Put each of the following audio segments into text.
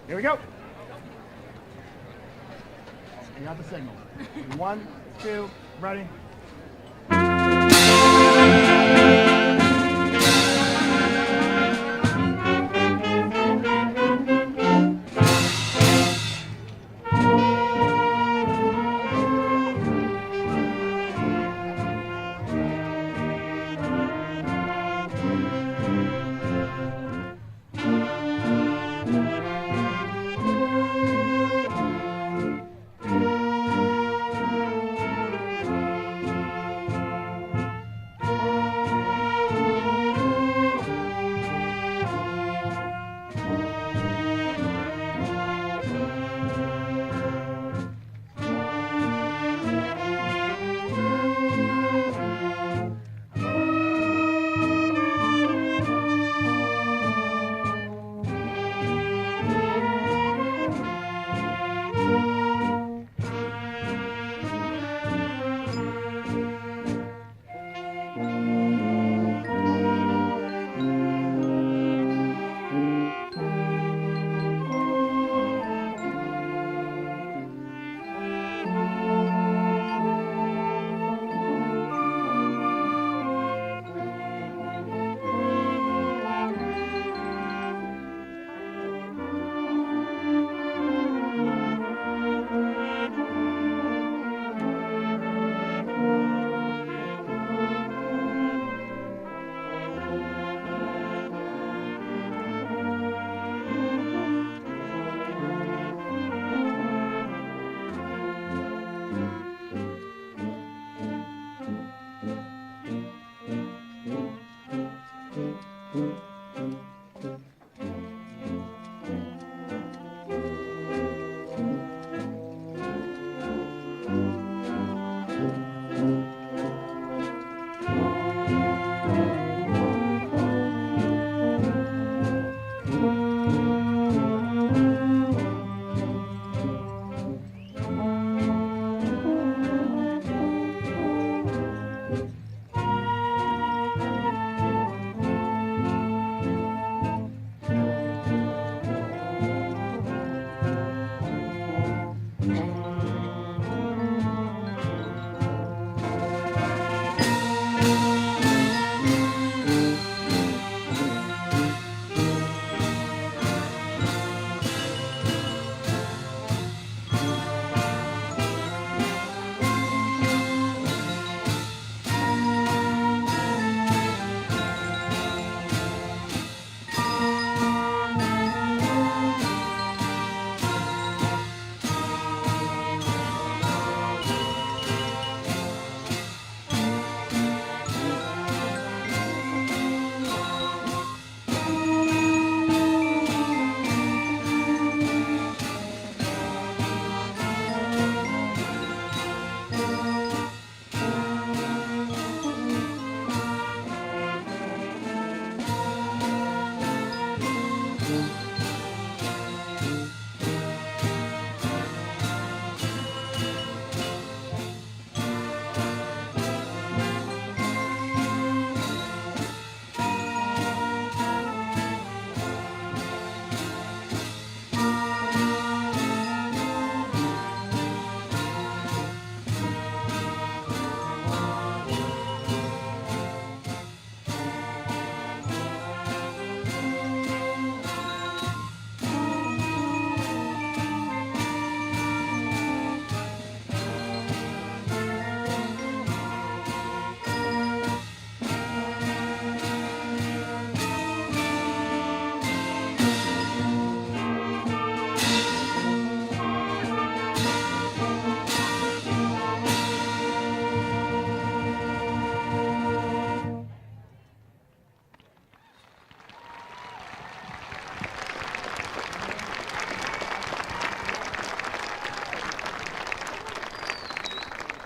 Here we go. You got the signal. 1, 2, ready.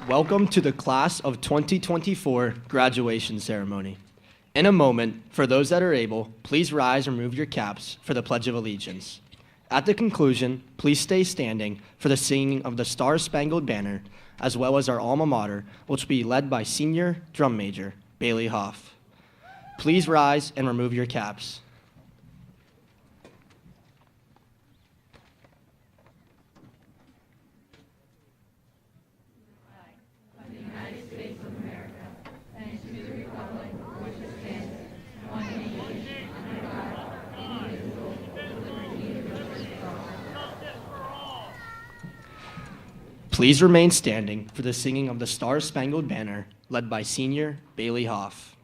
Welcome to the Class of 2024 graduation ceremony. In a moment, for those that are able, please rise and remove your caps for the Pledge of Allegiance. At the conclusion, please stay standing for the singing of the Star-Spangled Banner, as well as our alma mater, which will be led by Senior Drum Major Bailey Hoff. Please rise and remove your caps. Please remain standing for the singing of the Star-Spangled Banner, led by Senior Bailey Hoff.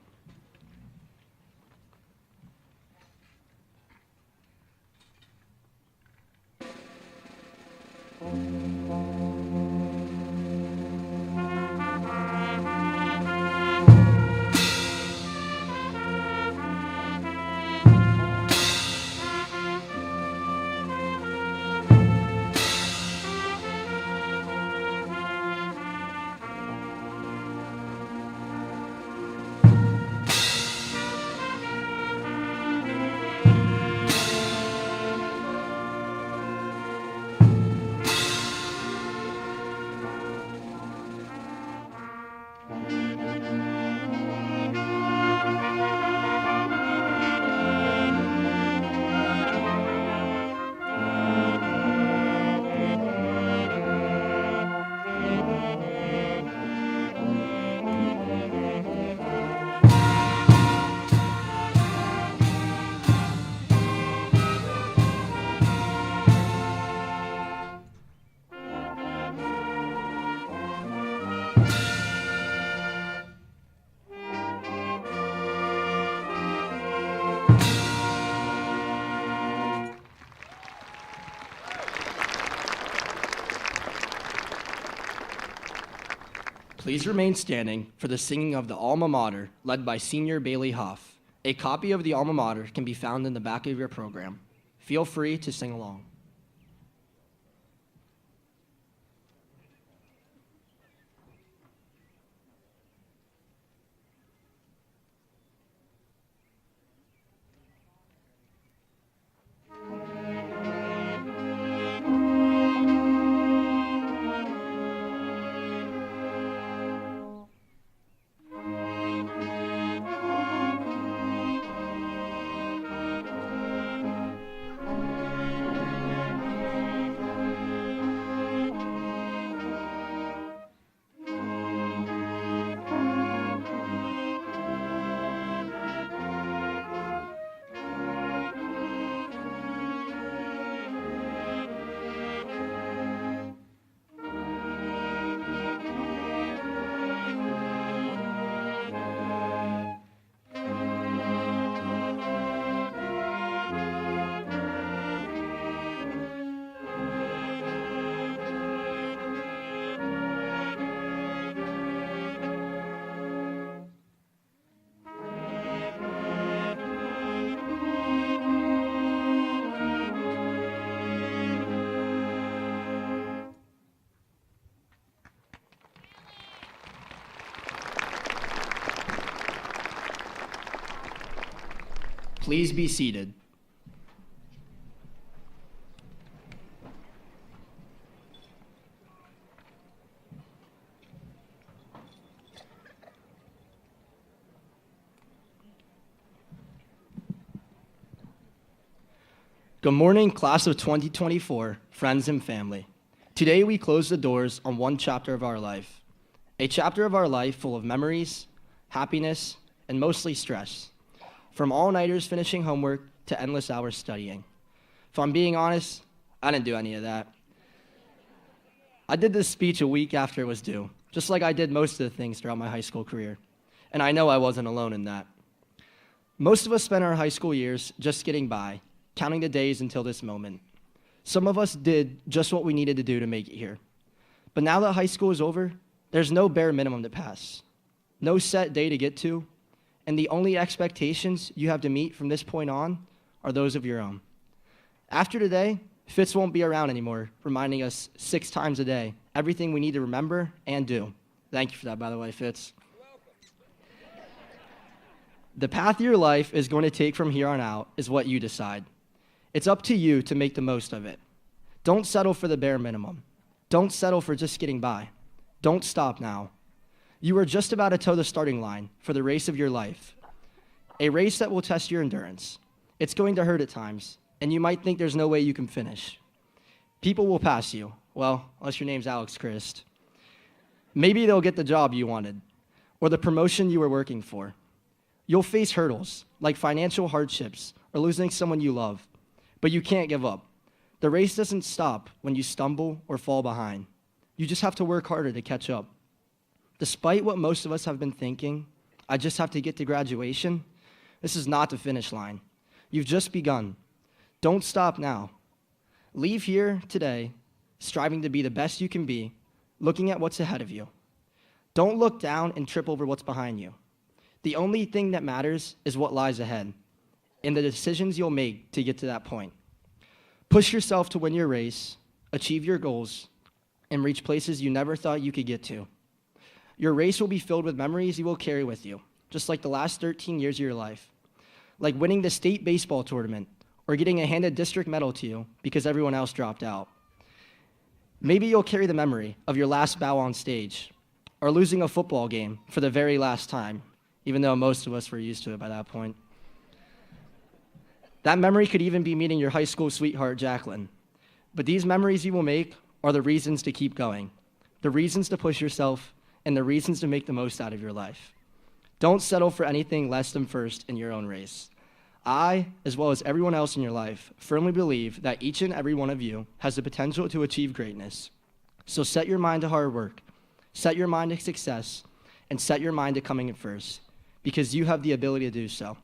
Please remain standing for the singing of the Alma Mater, led by Senior Bailey Hoff. A copy of the Alma Mater can be found in the back of your program. Feel free to sing along. Please be seated. Good morning, class of 2024, friends and family. Today we close the doors on one chapter of our life, a chapter of our life full of memories, happiness, and mostly stress. From all-nighters finishing homework to endless hours studying. If I'm being honest, I didn't do any of that. I did this speech a week after it was due, just like I did most of the things throughout my high school career. And I know I wasn't alone in that. Most of us spent our high school years just getting by, counting the days until this moment. Some of us did just what we needed to do to make it here. But now that high school is over, there's no bare minimum to pass, no set day to get to, and the only expectations you have to meet from this point on are those of your own. After today, Fitz won't be around anymore, reminding us 6 times a day everything we need to remember and do. Thank you for that, by the way, Fitz. The path your life is going to take from here on out is what you decide. It's up to you to make the most of it. Don't settle for the bare minimum. Don't settle for just getting by. Don't stop now. You are just about to toe the starting line for the race of your life, a race that will test your endurance. It's going to hurt at times, and you might think there's no way you can finish. People will pass you, well, unless your name's Alex Christ. Maybe they'll get the job you wanted, or the promotion you were working for. You'll face hurdles, like financial hardships or losing someone you love, but you can't give up. The race doesn't stop when you stumble or fall behind. You just have to work harder to catch up. Despite what most of us have been thinking, I just have to get to graduation. This is not the finish line. You've just begun. Don't stop now. Leave here today, striving to be the best you can be, looking at what's ahead of you. Don't look down and trip over what's behind you. The only thing that matters is what lies ahead and the decisions you'll make to get to that point. Push yourself to win your race, achieve your goals, and reach places you never thought you could get to. Your race will be filled with memories you will carry with you, just like the last 13 years of your life. Like winning the state baseball tournament or getting a handed district medal to you because everyone else dropped out. Maybe you'll carry the memory of your last bow on stage or losing a football game for the very last time, even though most of us were used to it by that point. That memory could even be meeting your high school sweetheart, Jacqueline. But these memories you will make are the reasons to keep going, the reasons to push yourself, and the reasons to make the most out of your life. Don't settle for anything less than first in your own race. I, as well as everyone else in your life, firmly believe that each and every one of you has the potential to achieve greatness. So set your mind to hard work, set your mind to success, and set your mind to coming in first, because you have the ability to do so.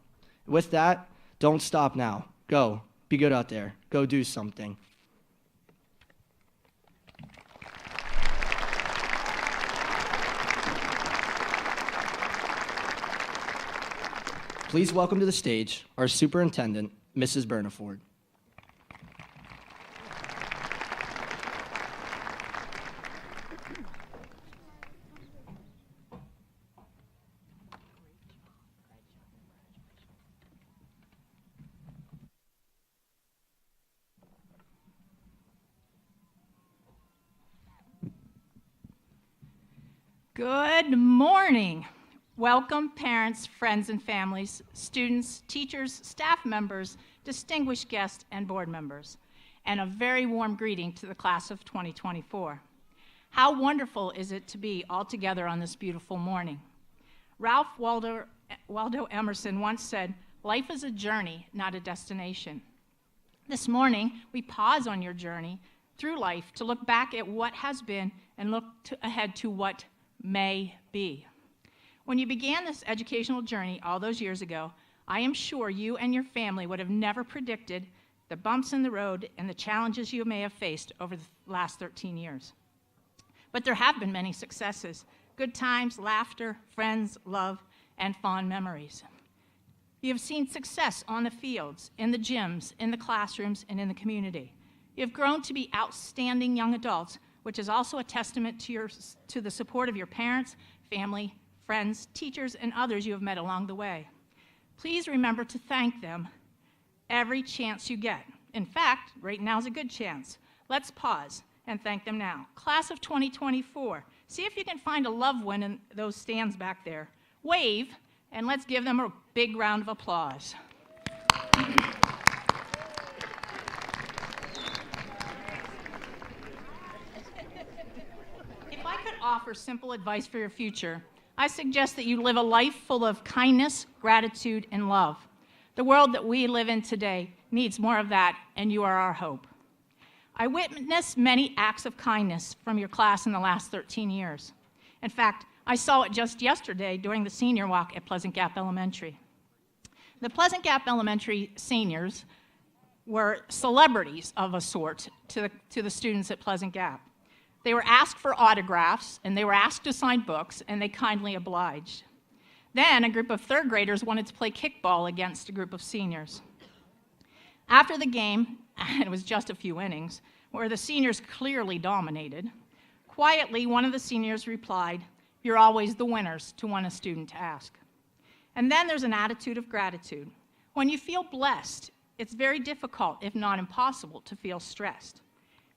With that, don't stop now. Go. Be good out there. Go do something. Please welcome to the stage our superintendent, Mrs. Bellefonte. Good morning. Welcome, parents, friends, and families, students, teachers, staff members, distinguished guests, and board members, and a very warm greeting to the class of 2024. How wonderful is it to be all together on this beautiful morning? Ralph Waldo Emerson once said, "Life is a journey, not a destination." This morning, we pause on your journey through life to look back at what has been and look ahead to what may be. When you began this educational journey all those years ago, I am sure you and your family would have never predicted the bumps in the road and the challenges you may have faced over the last 13 years. But there have been many successes, good times, laughter, friends, love, and fond memories. You have seen success on the fields, in the gyms, in the classrooms, and in the community. You have grown to be outstanding young adults, which is also a testament to the support of your parents, family, friends, teachers, and others you have met along the way. Please remember to thank them every chance you get. In fact, right now is a good chance. Let's pause and thank them now. Class of 2024, see if you can find a loved one in those stands back there. Wave, and let's give them a big round of applause. If I could offer simple advice for your future, I suggest that you live a life full of kindness, gratitude, and love. The world that we live in today needs more of that, and you are our hope. I witnessed many acts of kindness from your class in the last 13 years. In fact, I saw it just yesterday during the senior walk at Pleasant Gap Elementary. The Pleasant Gap Elementary seniors were celebrities of a sort to the students at Pleasant Gap. They were asked for autographs, and they were asked to sign books, and they kindly obliged. Then a group of third graders wanted to play kickball against a group of seniors. After the game, and it was just a few innings, where the seniors clearly dominated, quietly one of the seniors replied, "You're always the winners," to one student to ask. And then there's an attitude of gratitude. When you feel blessed, it's very difficult, if not impossible, to feel stressed.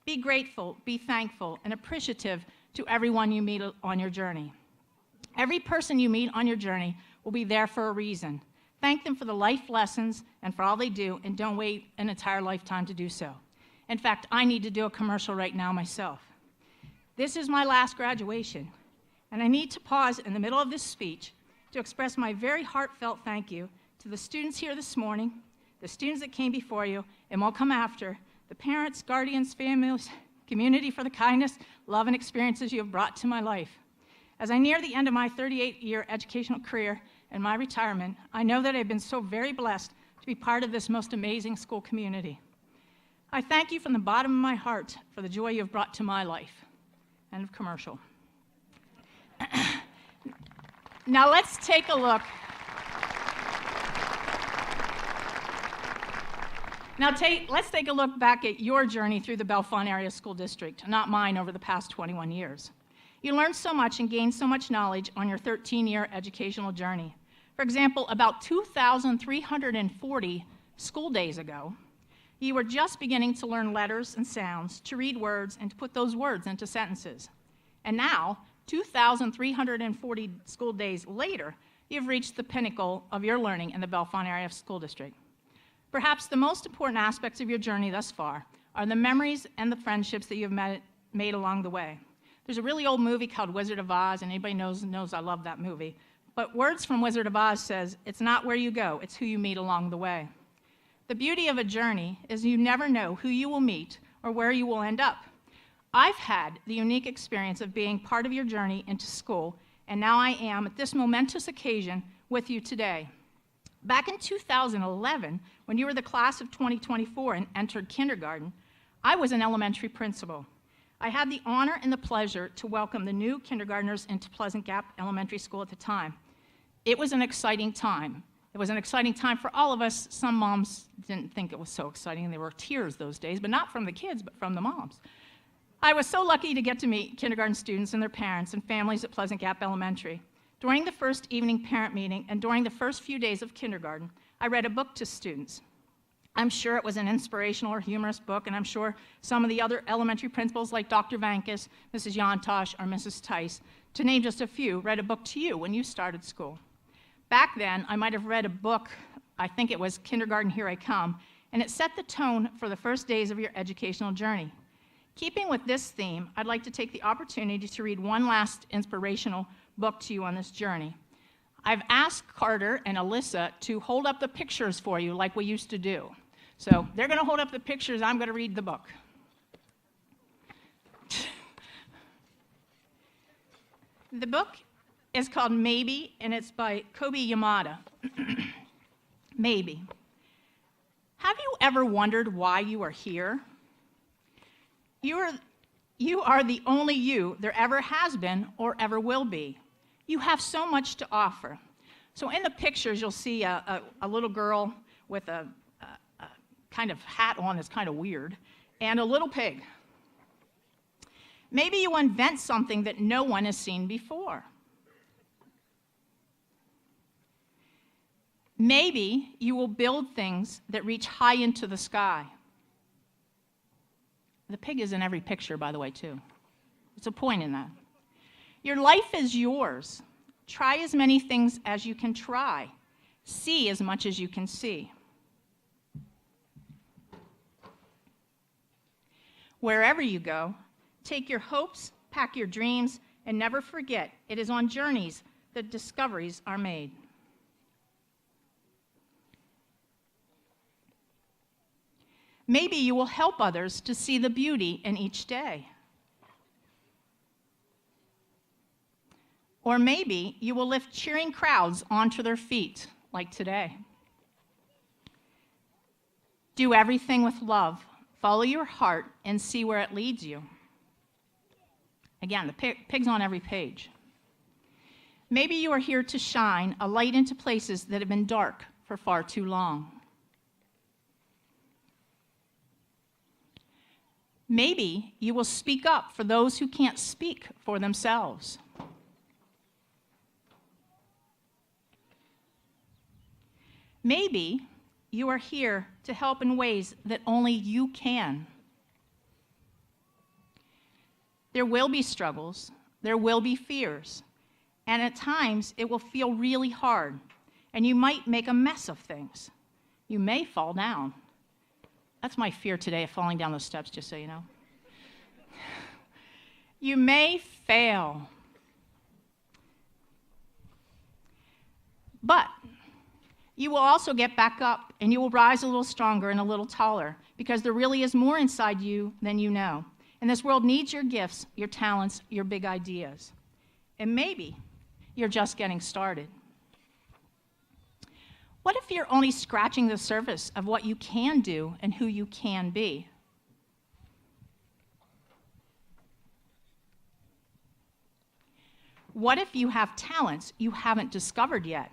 Be grateful, be thankful, and appreciative to everyone you meet on your journey. Every person you meet on your journey will be there for a reason. Thank them for the life lessons and for all they do, and don't wait an entire lifetime to do so. In fact, I need to do a commercial right now myself. This is my last graduation, and I need to pause in the middle of this speech to express my very heartfelt thank you to the students here this morning, the students that came before you and will come after, the parents, guardians, families, community for the kindness, love, and experiences you have brought to my life. As I near the end of my 38-year educational career and my retirement, I know that I've been so very blessed to be part of this most amazing school community. I thank you from the bottom of my heart for the joy you have brought to my life. End of commercial. Now let's take a look. Let's take a look back at your journey through the Bellefonte Area School District, not mine, over the past 21 years. You learned so much and gained so much knowledge on your 13-year educational journey. For example, about 2,340 school days ago, you were just beginning to learn letters and sounds, to read words, and to put those words into sentences. And now, 2,340 school days later, you've reached the pinnacle of your learning in the Bellefonte Area School District. Perhaps the most important aspects of your journey thus far are the memories and the friendships that you've made along the way. There's a really old movie called Wizard of Oz, and anybody knows I love that movie. But words from Wizard of Oz says, it's not where you go, it's who you meet along the way. The beauty of a journey is you never know who you will meet or where you will end up. I've had the unique experience of being part of your journey into school, and now I am, at this momentous occasion, with you today. Back in 2011, when you were the class of 2024 and entered kindergarten, I was an elementary principal. I had the honor and the pleasure to welcome the new kindergartners into Pleasant Gap Elementary School at the time. It was an exciting time. It was an exciting time for all of us. Some moms didn't think it was so exciting, and there were tears those days, but not from the kids, but from the moms. I was so lucky to get to meet kindergarten students and their parents and families at Pleasant Gap Elementary. During the first evening parent meeting and during the first few days of kindergarten, I read a book to students. I'm sure it was an inspirational or humorous book, and I'm sure some of the other elementary principals like Dr. Vankus, Mrs. Yantosh, or Mrs. Tice, to name just a few, read a book to you when you started school. Back then, I might have read a book, I think it was Kindergarten Here I Come, and it set the tone for the first days of your educational journey. Keeping with this theme, I'd like to take the opportunity to read one last inspirational book to you on this journey. I've asked Carter and Alyssa to hold up the pictures for you like we used to do. So they're going to hold up the pictures, I'm going to read the book. The book is called Maybe, and it's by Kobe Yamada. Maybe. Have you ever wondered why you are here? You are the only you there ever has been or ever will be. You have so much to offer. So in the pictures, you'll see a little girl with a kind of hat on that's kind of weird, and a little pig. Maybe you invent something that no one has seen before. Maybe you will build things that reach high into the sky. The pig is in every picture, by the way, too. It's a point in that. Your life is yours. Try as many things as you can try. See as much as you can see. Wherever you go, take your hopes, pack your dreams, and never forget it is on journeys that discoveries are made. Maybe you will help others to see the beauty in each day. Or maybe you will lift cheering crowds onto their feet, like today. Do everything with love. Follow your heart and see where it leads you. Again, the pig's on every page. Maybe you are here to shine a light into places that have been dark for far too long. Maybe you will speak up for those who can't speak for themselves. Maybe you are here to help in ways that only you can. There will be struggles, there will be fears, and at times it will feel really hard, and you might make a mess of things. You may fall down. That's my fear today, of falling down those steps, just so you know. You may fail. But you will also get back up, and you will rise a little stronger and a little taller, because there really is more inside you than you know. And this world needs your gifts, your talents, your big ideas. And maybe you're just getting started. What if you're only scratching the surface of what you can do and who you can be? What if you have talents you haven't discovered yet?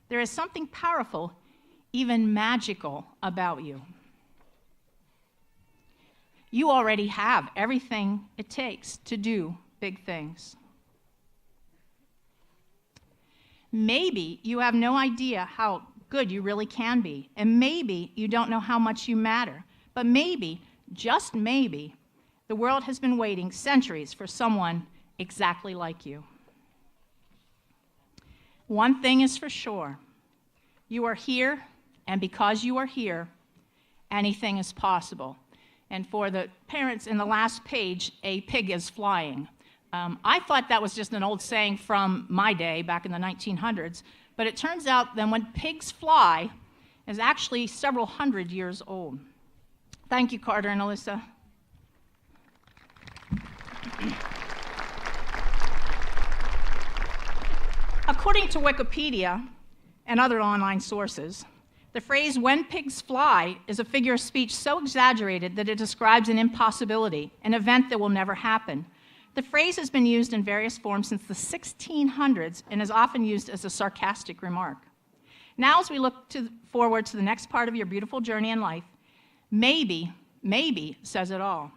There is something powerful, even magical, about you. You already have everything it takes to do big things. Maybe you have no idea how good you really can be, and maybe you don't know how much you matter, but maybe, just maybe, the world has been waiting centuries for someone exactly like you. One thing is for sure, you are here, and because you are here, anything is possible. And for the parents in the last page, a pig is flying. I thought that was just an old saying from my day back in the 1900s, but it turns out that when pigs fly is actually several hundred years old. Thank you, Carter and Alyssa. According to Wikipedia and other online sources, the phrase "when pigs fly" is a figure of speech so exaggerated that it describes an impossibility, an event that will never happen. The phrase has been used in various forms since the 1600s and is often used as a sarcastic remark. Now, as we look forward to the next part of your beautiful journey in life, maybe says it all.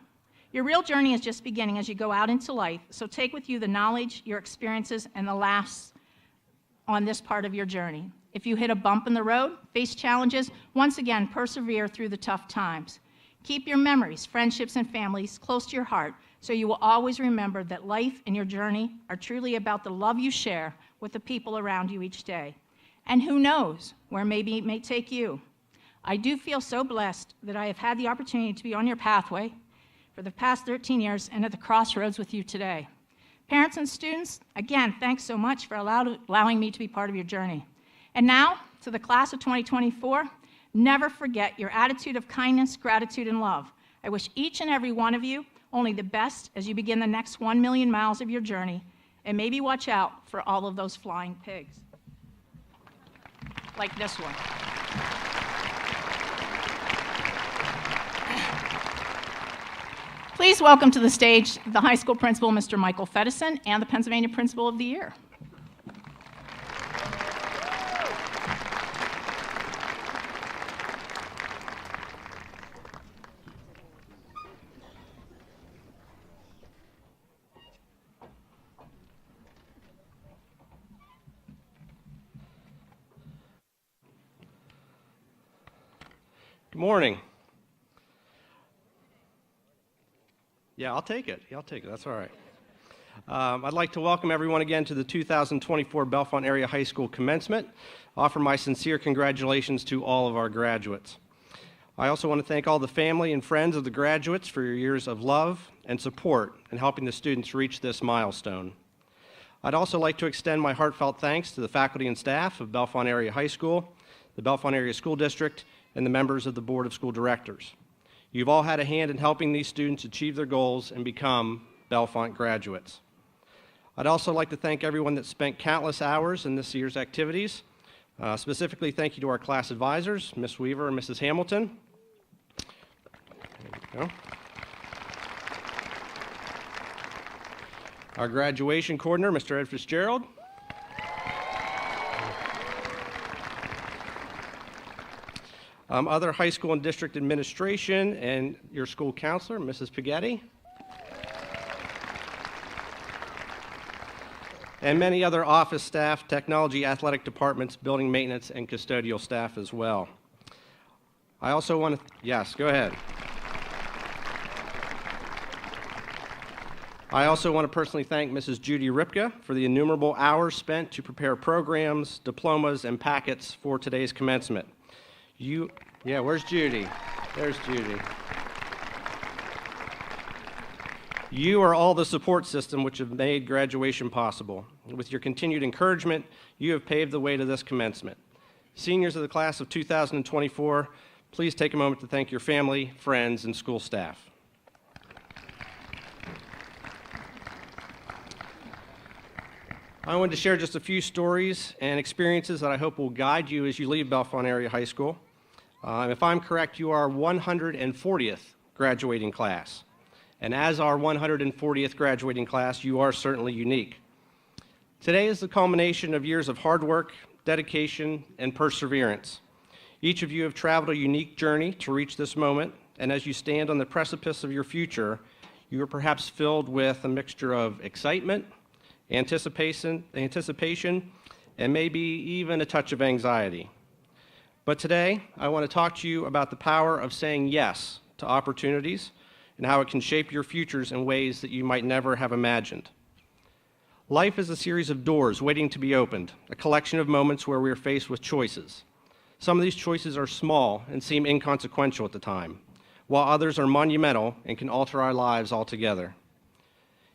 Your real journey is just beginning as you go out into life, so take with you the knowledge, your experiences, and the laughs on this part of your journey. If you hit a bump in the road, face challenges, once again, persevere through the tough times. Keep your memories, friendships, and families close to your heart so you will always remember that life and your journey are truly about the love you share with the people around you each day. And who knows where maybe it may take you. I do feel so blessed that I have had the opportunity to be on your pathway for the past 13 years and at the crossroads with you today. Parents and students, again, thanks so much for allowing me to be part of your journey. And now, to the class of 2024, never forget your attitude of kindness, gratitude, and love. I wish each and every one of you only the best as you begin the next 1 million miles of your journey, and maybe watch out for all of those flying pigs, like this one. Please welcome to the stage the high school principal, Mr. Michael Feddison, and the Pennsylvania Principal of the Year. Good morning. Yeah, I'll take it. That's all right. I'd like to welcome everyone again to the 2024 Bellefonte Area High School Commencement. Offer my sincere congratulations to all of our graduates. I also want to thank all the family and friends of the graduates for your years of love and support in helping the students reach this milestone. I'd also like to extend my heartfelt thanks to the faculty and staff of Bellefonte Area High School, the Bellefonte Area School District, and the members of the Board of School Directors. You've all had a hand in helping these students achieve their goals and become Bellefonte graduates. I'd also like to thank everyone that spent countless hours in this year's activities. Specifically, thank you to our class advisors, Ms. Weaver and Mrs. Hamilton. There we go. Our graduation coordinator, Mr. Ed Fitzgerald. Other high school and district administration and your school counselor, Mrs. Paghetti. And many other office staff, technology, athletic departments, building maintenance, and custodial staff as well. I also want to, yes, go ahead. I also want to personally thank Mrs. Judy Ripka for the innumerable hours spent to prepare programs, diplomas, and packets for today's commencement. Yeah, where's Judy? There's Judy. You are all the support system which have made graduation possible. With your continued encouragement, you have paved the way to this commencement. Seniors of the class of 2024, please take a moment to thank your family, friends, and school staff. I wanted to share just a few stories and experiences that I hope will guide you as you leave Bellefonte Area High School. If I'm correct, you are 140th graduating class. And as our 140th graduating class, you are certainly unique. Today is the culmination of years of hard work, dedication, and perseverance. Each of you have traveled a unique journey to reach this moment, and as you stand on the precipice of your future, you are perhaps filled with a mixture of excitement, anticipation, and maybe even a touch of anxiety. But today, I want to talk to you about the power of saying yes to opportunities and how it can shape your futures in ways that you might never have imagined. Life is a series of doors waiting to be opened, a collection of moments where we are faced with choices. Some of these choices are small and seem inconsequential at the time, while others are monumental and can alter our lives altogether.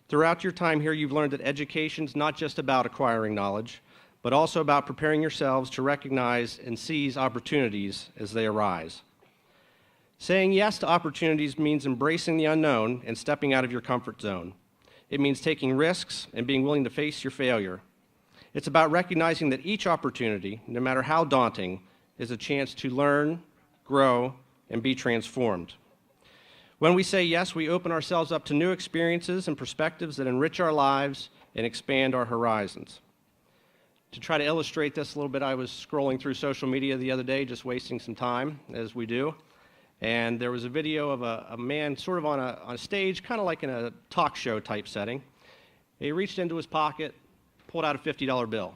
Throughout your time here, you've learned that education is not just about acquiring knowledge, but also about preparing yourselves to recognize and seize opportunities as they arise. Saying yes to opportunities means embracing the unknown and stepping out of your comfort zone. It means taking risks and being willing to face your failure. It's about recognizing that each opportunity, no matter how daunting, is a chance to learn, grow, and be transformed. When we say yes, we open ourselves up to new experiences and perspectives that enrich our lives and expand our horizons. To try to illustrate this a little bit, I was scrolling through social media the other day, just wasting some time, as we do, and there was a video of a man sort of on a stage, kind of like in a talk show type setting. He reached into his pocket, pulled out a $50 bill,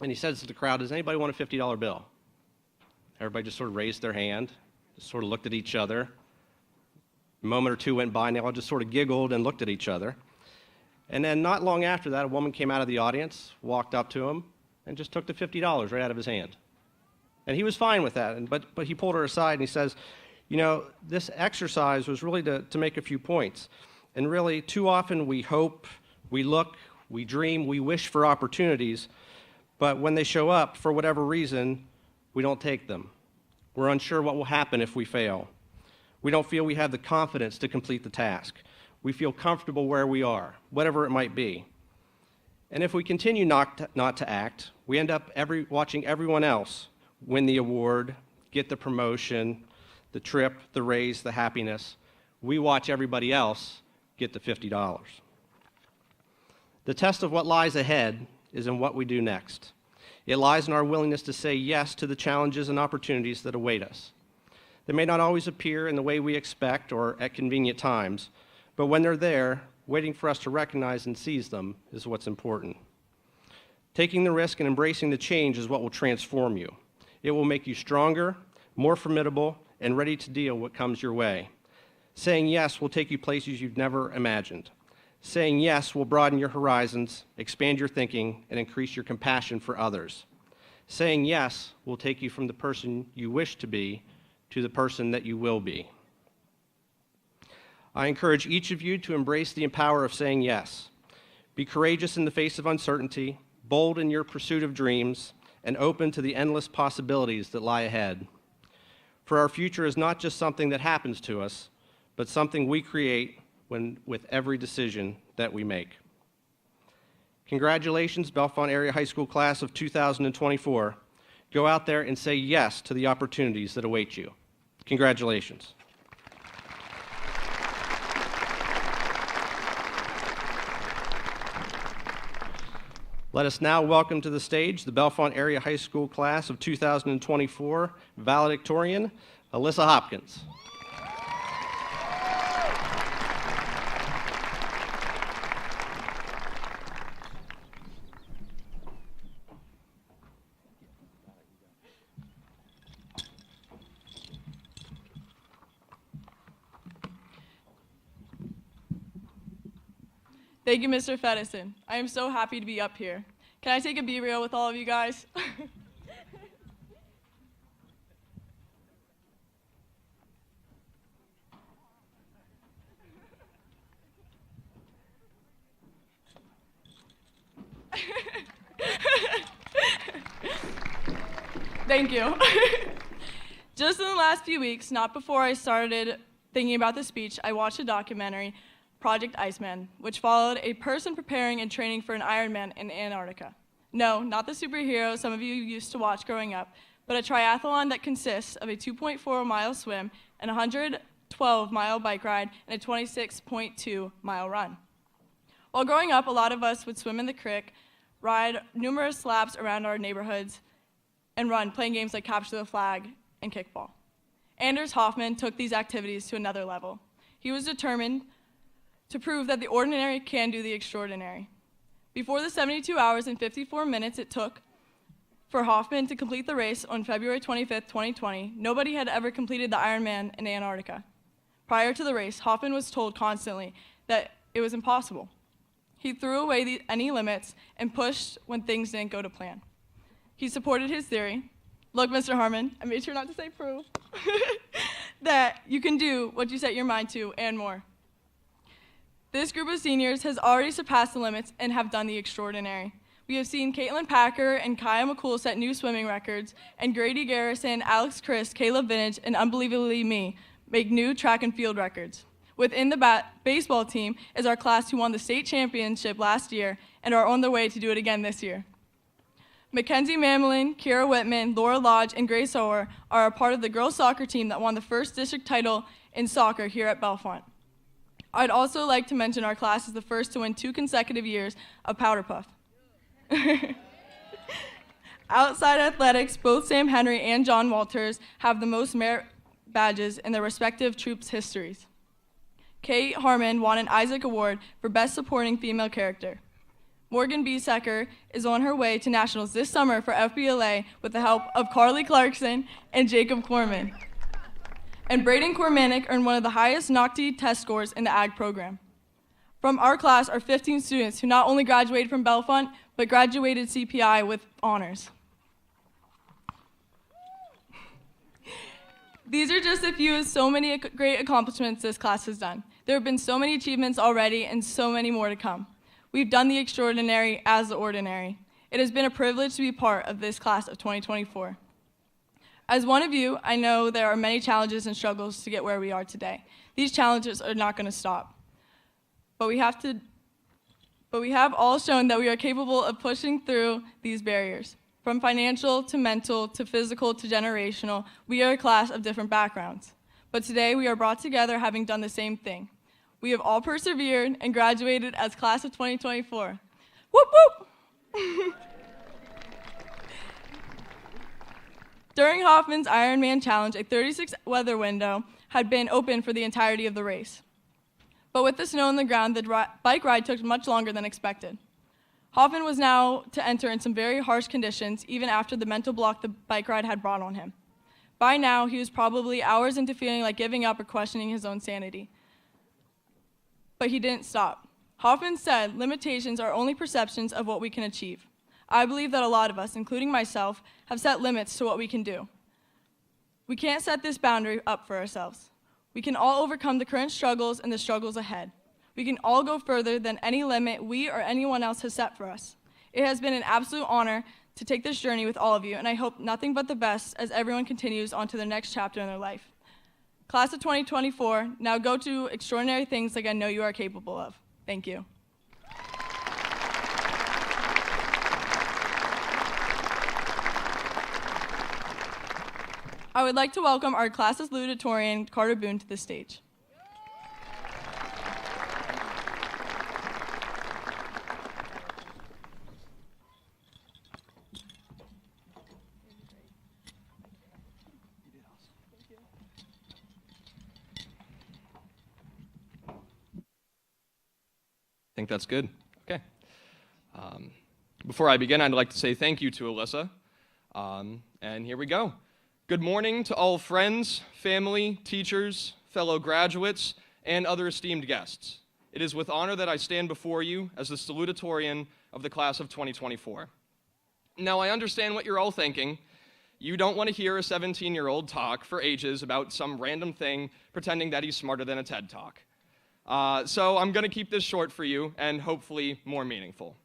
and he says to the crowd, "Does anybody want a $50 bill?" Everybody just sort of raised their hand, just sort of looked at each other. A moment or two went by, and they all just sort of giggled and looked at each other. And then not long after that, a woman came out of the audience, walked up to him, and just took the $50 right out of his hand. And he was fine with that, but he pulled her aside and he says, "You know, this exercise was really to make a few points. And really, too often we hope, we look, we dream, we wish for opportunities, but when they show up, for whatever reason, we don't take them. We're unsure what will happen if we fail. We don't feel we have the confidence to complete the task. We feel comfortable where we are, whatever it might be. And if we continue not to act, we end up watching everyone else win the award, get the promotion, the trip, the raise, the happiness. We watch everybody else get the $50. The test of what lies ahead is in what we do next. It lies in our willingness to say yes to the challenges and opportunities that await us. They may not always appear in the way we expect or at convenient times, but when they're there, waiting for us to recognize and seize them is what's important. Taking the risk and embracing the change is what will transform you. It will make you stronger, more formidable, and ready to deal with what comes your way. Saying yes will take you places you've never imagined. Saying yes will broaden your horizons, expand your thinking, and increase your compassion for others. Saying yes will take you from the person you wish to be to the person that you will be. I encourage each of you to embrace the power of saying yes. Be courageous in the face of uncertainty, bold in your pursuit of dreams, and open to the endless possibilities that lie ahead. For our future is not just something that happens to us, but something we create with every decision that we make. Congratulations, Bellefonte Area High School class of 2024. Go out there and say yes to the opportunities that await you. Congratulations. Let us now welcome to the stage the Bellefonte Area High School class of 2024 valedictorian, Alyssa Hopkins. Thank you, Mr. Fedison. I am so happy to be up here. Can I take a be real with all of you guys? Thank you. Just in the last few weeks, not before I started thinking about the speech, I watched a documentary Project Iceman, which followed a person preparing and training for an Ironman in Antarctica. No, not the superhero some of you used to watch growing up, but a triathlon that consists of a 2.4-mile swim, and a 112-mile bike ride, and a 26.2-mile run. While growing up, a lot of us would swim in the creek, ride numerous laps around our neighborhoods, and run, playing games like capture the flag and kickball. Anders Hoffman took these activities to another level. He was determined to prove that the ordinary can do the extraordinary. Before the 72 hours and 54 minutes it took for Hoffman to complete the race on February 25, 2020, nobody had ever completed the Ironman in Antarctica. Prior to the race, Hoffman was told constantly that it was impossible. He threw away any limits and pushed when things didn't go to plan. He supported his theory. Look, Mr. Harmon, I made sure not to say prove, that you can do what you set your mind to and more. This group of seniors has already surpassed the limits and have done the extraordinary. We have seen Caitlin Packer and Kaya McCool set new swimming records, and Grady Garrison, Alex Chris, Caleb Vintage, and unbelievably me make new track and field records. Within the baseball team is our class who won the state championship last year and are on their way to do it again this year. Mackenzie Mamelin, Kira Whitman, Laura Lodge, and Grace Ower are a part of the girls soccer team that won the first district title in soccer here at Bellefonte. I'd also like to mention our class is the first to win 2 consecutive years of Powder Puff. Outside athletics, both Sam Henry and John Walters have the most merit badges in their respective troops' histories. Kate Harmon won an Isaac Award for Best Supporting Female Character. Morgan Biesecker is on her way to nationals this summer for FBLA with the help of Carly Clarkson and Jacob Corman. And Braden Cormanic earned one of the highest NOCTI test scores in the ag program. From our class are 15 students who not only graduated from Bellefonte, but graduated CPI with honors. These are just a few of so many great accomplishments this class has done. There have been so many achievements already and so many more to come. We've done the extraordinary as the ordinary. It has been a privilege to be part of this class of 2024. As one of you, I know there are many challenges and struggles to get where we are today. These challenges are not going to stop. But we have all shown that we are capable of pushing through these barriers. From financial to mental to physical to generational, we are a class of different backgrounds. But today we are brought together having done the same thing. We have all persevered and graduated as class of 2024. Whoop, whoop! During Hoffman's Ironman Challenge, a 36 weather window had been open for the entirety of the race. But with the snow on the ground, the bike ride took much longer than expected. Hoffman was now to enter in some very harsh conditions, even after the mental block the bike ride had brought on him. By now, he was probably hours into feeling like giving up or questioning his own sanity. But he didn't stop. Hoffman said, limitations are only perceptions of what we can achieve. I believe that a lot of us, including myself, have set limits to what we can do. We can't set this boundary up for ourselves. We can all overcome the current struggles and the struggles ahead. We can all go further than any limit we or anyone else has set for us. It has been an absolute honor to take this journey with all of you, and I hope nothing but the best as everyone continues on to their next chapter in their life. Class of 2024, now go to extraordinary things like I know you are capable of. Thank you. I would like to welcome our class's salutatorian, Carter Boone, to the stage. I think that's good. Okay. Before I begin, I'd like to say thank you to Alyssa. And here we go. Good morning to all friends, family, teachers, fellow graduates, and other esteemed guests. It is with honor that I stand before you as the salutatorian of the class of 2024. Now, I understand what you're all thinking. You don't want to hear a 17-year-old talk for ages about some random thing pretending that he's smarter than a TED Talk. So I'm going to keep this short for you and hopefully more meaningful.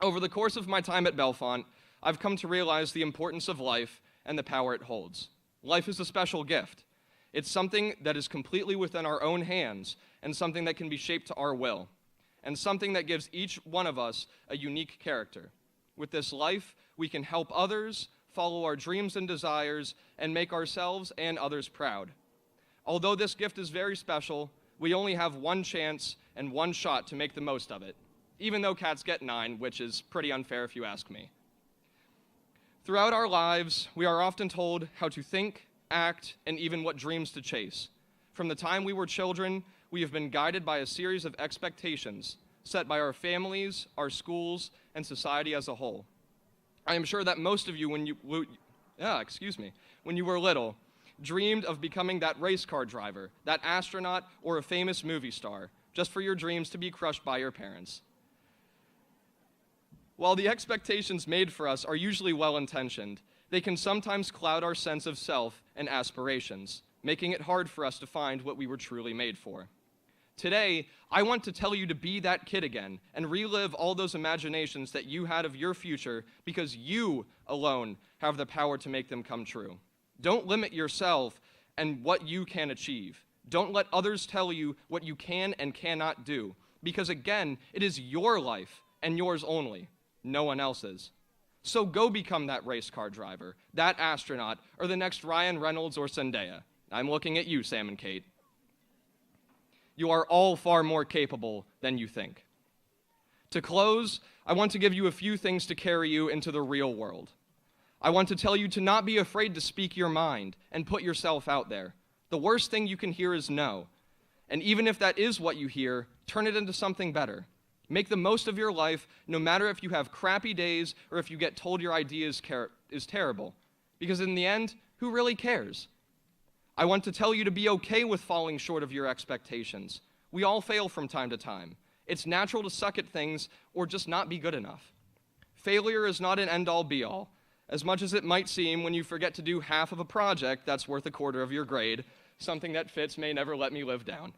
Over the course of my time at Bellefonte, I've come to realize the importance of life and the power it holds. Life is a special gift. It's something that is completely within our own hands, and something that can be shaped to our will, and something that gives each one of us a unique character. With this life, we can help others, follow our dreams and desires, and make ourselves and others proud. Although this gift is very special, we only have one chance and one shot to make the most of it, even though cats get 9, which is pretty unfair if you ask me. Throughout our lives, we are often told how to think, act, and even what dreams to chase. From the time we were children, we have been guided by a series of expectations set by our families, our schools, and society as a whole. I am sure that most of you, when you were little, dreamed of becoming that race car driver, that astronaut, or a famous movie star, just for your dreams to be crushed by your parents. While the expectations made for us are usually well-intentioned, they can sometimes cloud our sense of self and aspirations, making it hard for us to find what we were truly made for. Today, I want to tell you to be that kid again and relive all those imaginations that you had of your future, because you alone have the power to make them come true. Don't limit yourself and what you can achieve. Don't let others tell you what you can and cannot do, because again, it is your life and yours only, no one else's. So go become that race car driver, that astronaut, or the next Ryan Reynolds or Zendaya. I'm looking at you, Sam and Kate. You are all far more capable than you think. To close, I want to give you a few things to carry you into the real world. I want to tell you to not be afraid to speak your mind and put yourself out there. The worst thing you can hear is no. And even if that is what you hear, turn it into something better. Make the most of your life, no matter if you have crappy days or if you get told your idea is terrible. Because in the end, who really cares? I want to tell you to be okay with falling short of your expectations. We all fail from time to time. It's natural to suck at things or just not be good enough. Failure is not an end-all be-all, as much as it might seem when you forget to do half of a project that's worth a quarter of your grade, something that Fitz may never let me live down.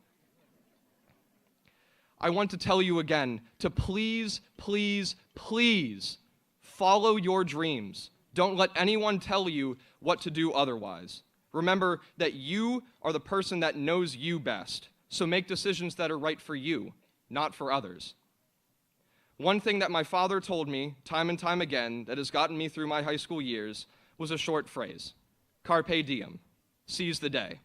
I want to tell you again to please, please, please follow your dreams. Don't let anyone tell you what to do otherwise. Remember that you are the person that knows you best, so make decisions that are right for you, not for others. One thing that my father told me time and time again that has gotten me through my high school years was a short phrase: carpe diem, seize the day.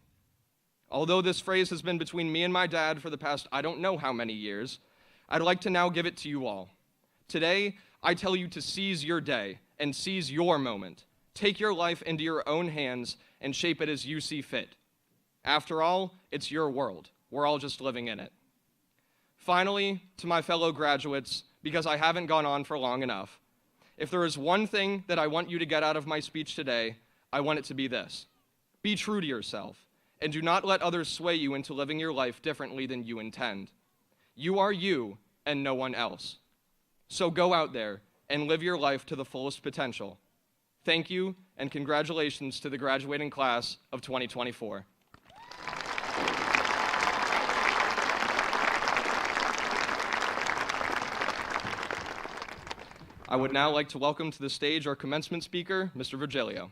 Although this phrase has been between me and my dad for the past I don't know how many years, I'd like to now give it to you all. Today, I tell you to seize your day and seize your moment. Take your life into your own hands and shape it as you see fit. After all, it's your world. We're all just living in it. Finally, to my fellow graduates, because I haven't gone on for long enough, if there is one thing that I want you to get out of my speech today, I want it to be this: be true to yourself, and do not let others sway you into living your life differently than you intend. You are you and no one else. So go out there and live your life to the fullest potential. Thank you, and congratulations to the graduating class of 2024. I would now like to welcome to the stage our commencement speaker, Mr. Virgilio.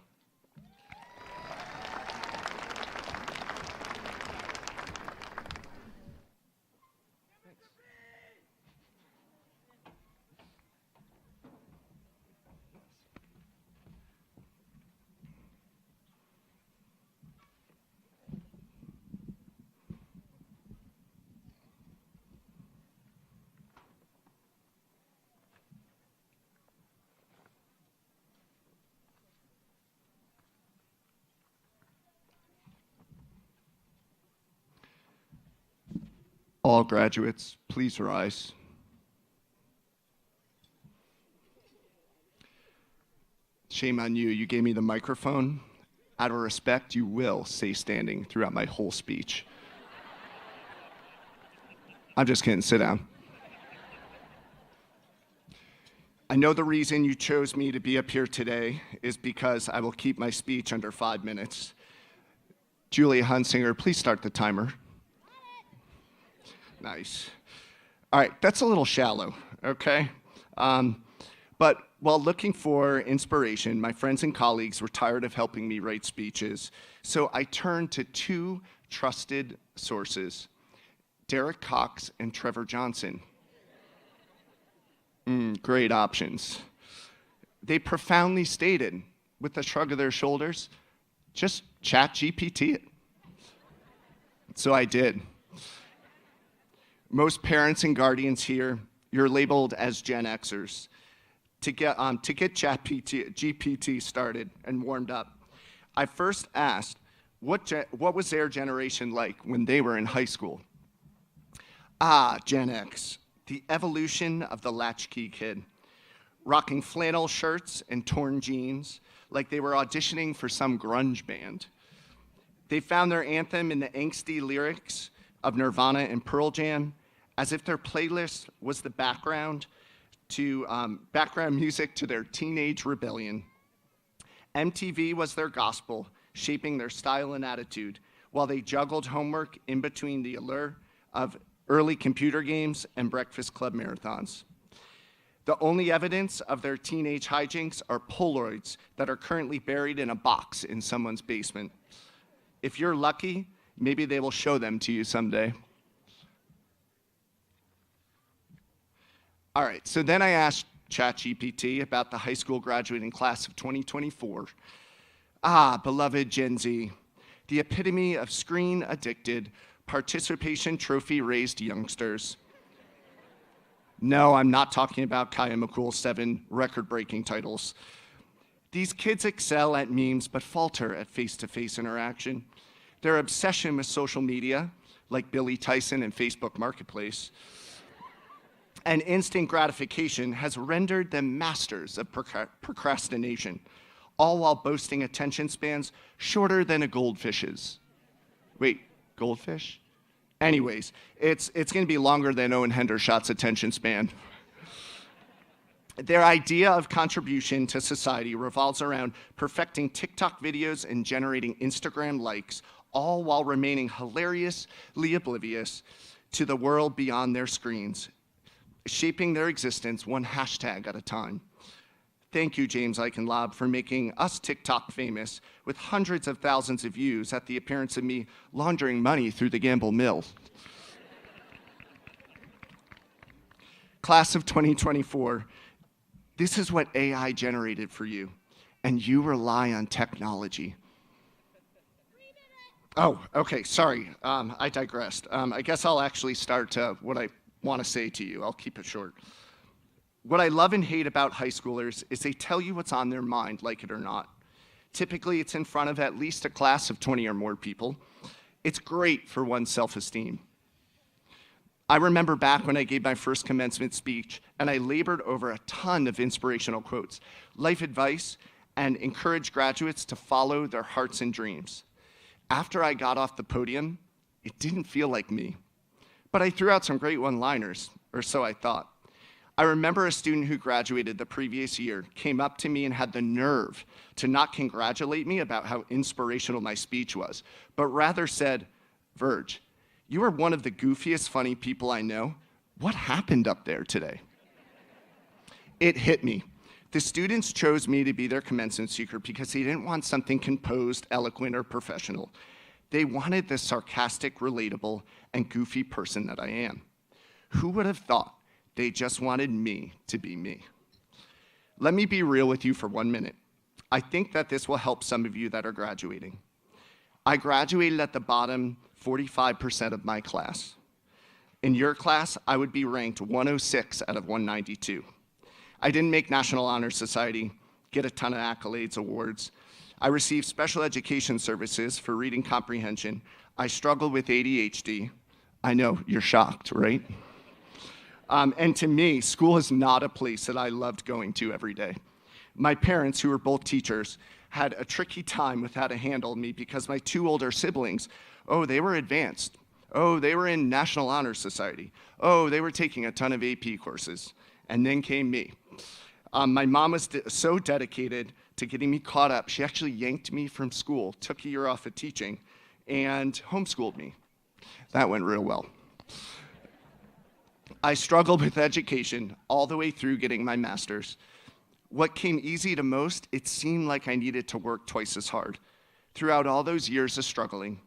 All graduates, please rise. Shame on you, you gave me the microphone. Out of respect, you will stay standing throughout my whole speech. I'm just kidding, sit down. I know the reason you chose me to be up here today is because I will keep my speech under 5 minutes. Julia Hunsinger, please start the timer. Nice. All right, that's a little shallow, okay? But while looking for inspiration, my friends and colleagues were tired of helping me write speeches, so I turned to two trusted sources. Derek Cox and Trevor Johnson. Great options. They profoundly stated, with a shrug of their shoulders, just chat GPT it. So I did. Most parents and guardians here, you're labeled as Gen Xers. To get GPT started and warmed up, I first asked, what was their generation like when they were in high school? Gen X, the evolution of the latchkey kid, rocking flannel shirts and torn jeans like they were auditioning for some grunge band. They found their anthem in the angsty lyrics of Nirvana and Pearl Jam, as if their playlist was the background music to their teenage rebellion. MTV was their gospel, shaping their style and attitude, while they juggled homework in between the allure of early computer games and Breakfast Club marathons. The only evidence of their teenage hijinks are Polaroids that are currently buried in a box in someone's basement. If you're lucky, maybe they will show them to you someday. All right, so then I asked ChatGPT about the high school graduating class of 2024. Beloved Gen Z, the epitome of screen-addicted, participation trophy-raised youngsters. No, I'm not talking about Kaya McCool's 7 record-breaking titles. These kids excel at memes but falter at face-to-face interaction. Their obsession with social media, like Billy Tyson and Facebook Marketplace, and instant gratification has rendered them masters of procrastination, all while boasting attention spans shorter than a goldfish's. Wait, goldfish? Anyways, it's going to be longer than Owen Hendershot's attention span. Their idea of contribution to society revolves around perfecting TikTok videos and generating Instagram likes, all while remaining hilariously oblivious to the world beyond their screens, shaping their existence one hashtag at a time. Thank you, James Eichenlaub, for making us TikTok famous with hundreds of thousands of views at the appearance of me laundering money through the Gamble Mill. Class of 2024, this is what AI generated for you, and you rely on technology. Oh, okay, sorry, I digressed. I guess I'll actually start what I want to say to you. I'll keep it short. What I love and hate about high schoolers is they tell you what's on their mind, like it or not. Typically, it's in front of at least a class of 20 or more people. It's great for one's self-esteem. I remember back when I gave my first commencement speech, and I labored over a ton of inspirational quotes, life advice, and encouraged graduates to follow their hearts and dreams. After I got off the podium, it didn't feel like me. But I threw out some great one-liners, or so I thought. I remember a student who graduated the previous year came up to me and had the nerve to not congratulate me about how inspirational my speech was, but rather said, "Verge, you are one of the goofiest, funny people I know. What happened up there today?" It hit me. The students chose me to be their commencement speaker because they didn't want something composed, eloquent, or professional. They wanted the sarcastic, relatable, and goofy person that I am. Who would have thought? They just wanted me to be me. Let me be real with you for 1 minute. I think that this will help some of you that are graduating. I graduated at the bottom 45% of my class. In your class, I would be ranked 106 out of 192. I didn't make National Honor Society, get a ton of accolades, awards. I received special education services for reading comprehension. I struggled with ADHD. I know, you're shocked, right? And to me, school is not a place that I loved going to every day. My parents, who were both teachers, had a tricky time with how to handle me because my 2 older siblings, they were advanced. They were in National Honor Society. They were taking a ton of AP courses. And then came me. My mom was so dedicated to getting me caught up, she actually yanked me from school, took a year off of teaching, and homeschooled me. That went real well. I struggled with education all the way through getting my master's. What came easy to most, it seemed like I needed to work twice as hard throughout all those years of struggling.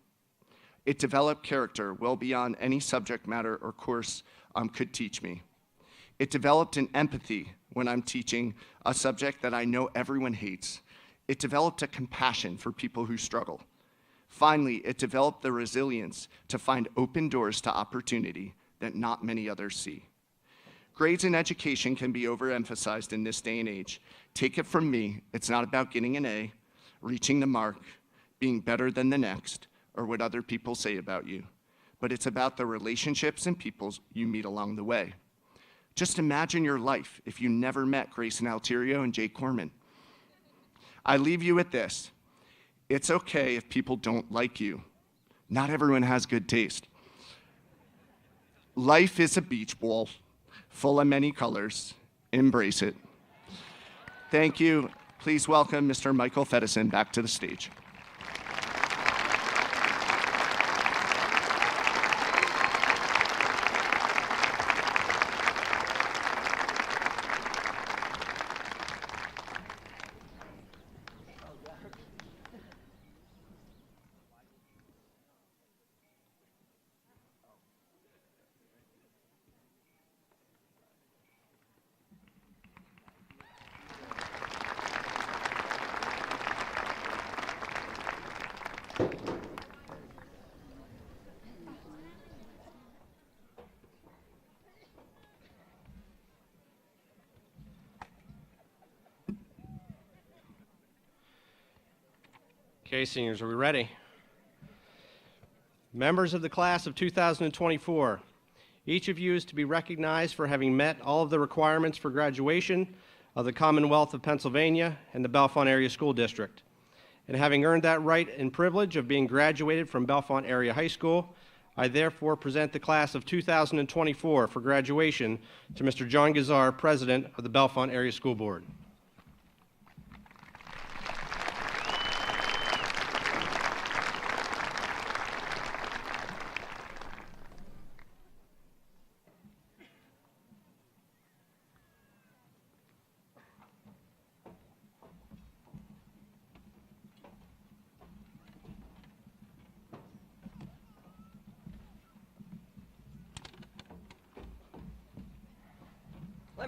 It developed character well beyond any subject matter or course could teach me. It developed an empathy when I'm teaching a subject that I know everyone hates. It developed a compassion for people who struggle. Finally, it developed the resilience to find open doors to opportunity that not many others see. Grades in education can be overemphasized in this day and age. Take it from me, it's not about getting an A, reaching the mark, being better than the next, or what other people say about you. But it's about the relationships and people you meet along the way. Just imagine your life if you never met Grayson Alterio and Jay Corman. I leave you with this. It's okay if people don't like you. Not everyone has good taste. Life is a beach ball full of many colors. Embrace it. Thank you. Please welcome Mr. Michael Feddison back to the stage. Okay, seniors, are we ready? Members of the class of 2024, each of you is to be recognized for having met all of the requirements for graduation of the Commonwealth of Pennsylvania and the Bellefonte Area School District. And having earned that right and privilege of being graduated from Bellefonte Area High School, I therefore present the class of 2024 for graduation to Mr. John Gazar, President of the Bellefonte Area School Board.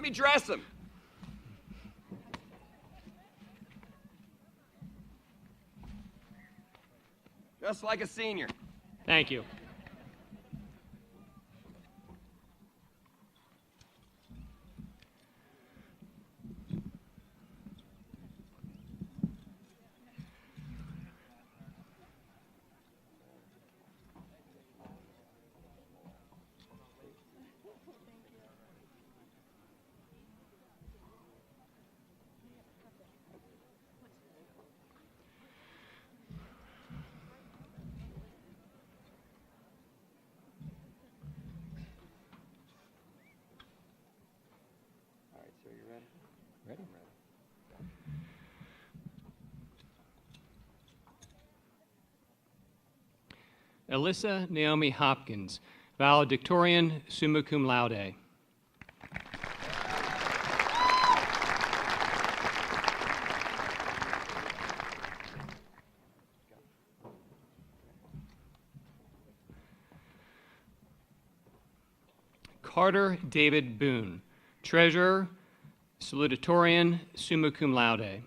Let me dress him. Just like a senior. Thank you. Alyssa Naomi Hopkins, valedictorian, summa cum laude. Carter David Boone, treasurer, salutatorian, summa cum laude.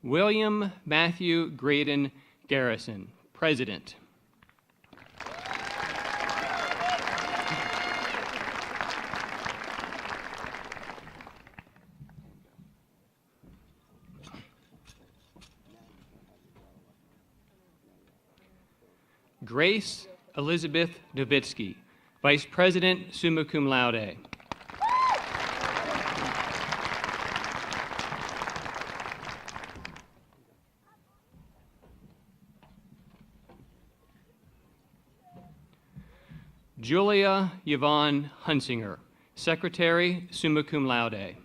William Matthew Graydon Garrison, President. Grace Elizabeth Novitsky, Vice President, summa cum laude. Julia Yvonne Hunsinger, Secretary, summa cum laude.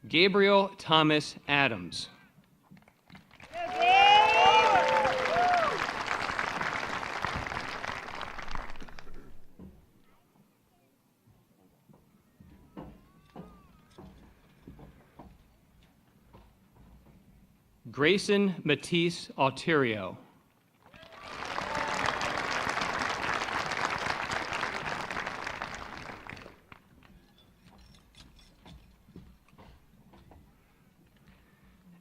Gabriel Thomas Adams. Grayson Matisse Alterio.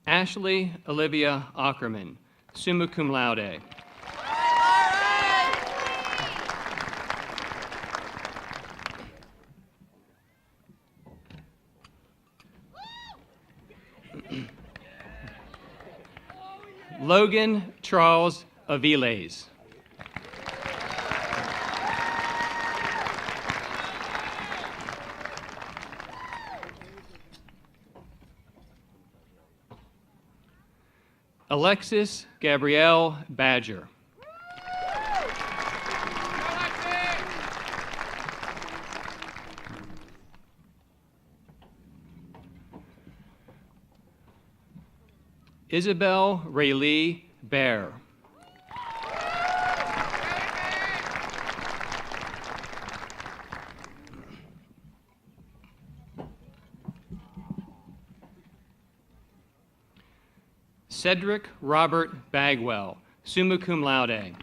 Ashley Olivia Ackerman, summa cum laude. Logan Charles Aviles. Alexis Gabrielle Badger. Isabel Raylee Bear. Cedric Robert Bagwell, summa cum laude.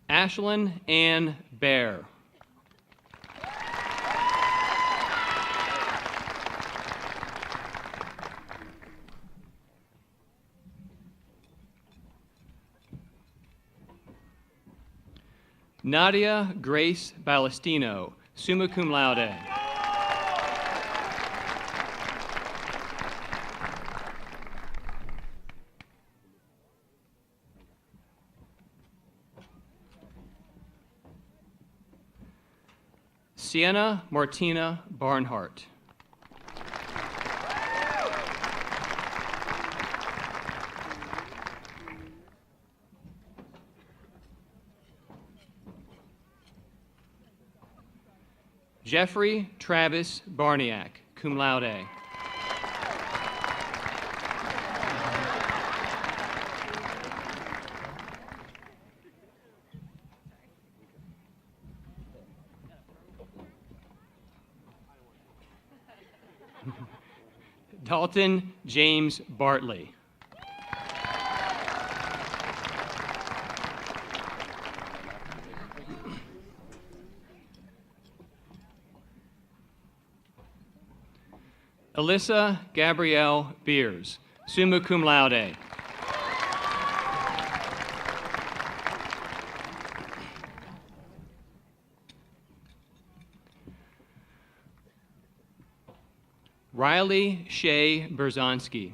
Ashlyn Ann Bear. Nadia Grace Ballestino, summa cum laude. Sienna Martina Barnhart. Jeffrey Travis Barniak, cum laude. Dalton James Bartley. Alyssa Gabrielle Beers, summa cum laude. Riley Shea Berzonsky.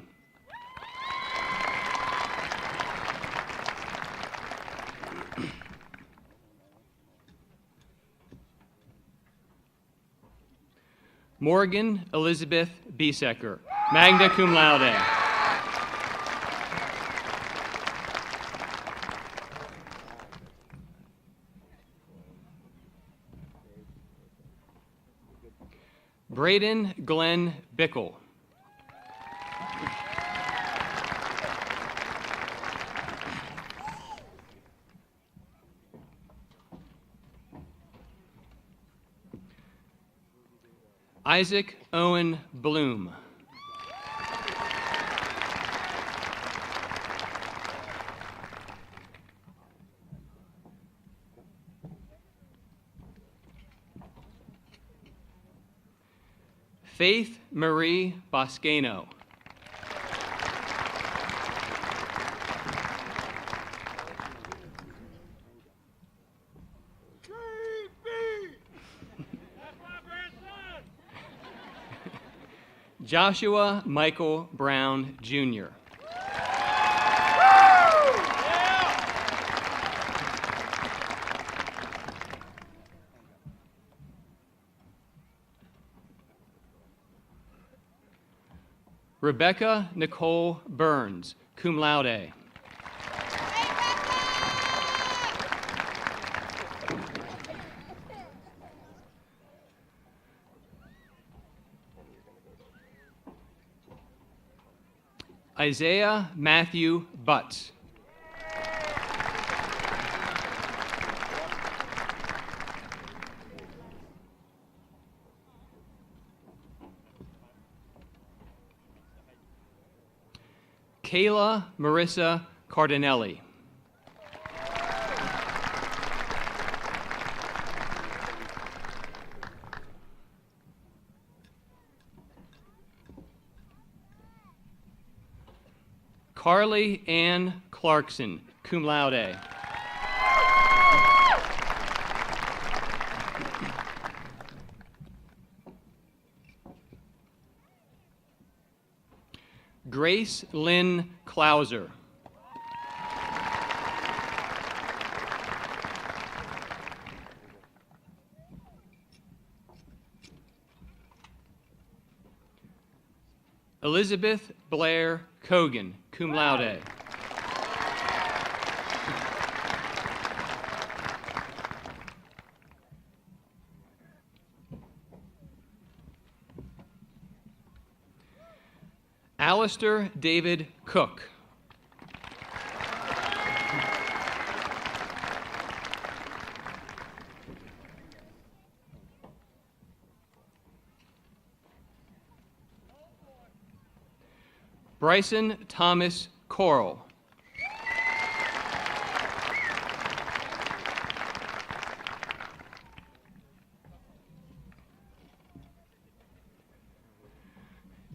Morgan Elizabeth Biesecker, magna cum laude. Braden Glenn Bickle. Isaac Owen Bloom. Faith Marie Boscano. Joshua Michael Brown, Jr. Rebecca Nicole Burns, cum laude. Isaiah Matthew Butts. Kayla Marissa Cardinelli. Carly Ann Clarkson, cum laude. Grace Lynn Clauser. Elizabeth Blair Cogan, cum laude. Alistair David Cook. Bryson Thomas Coral.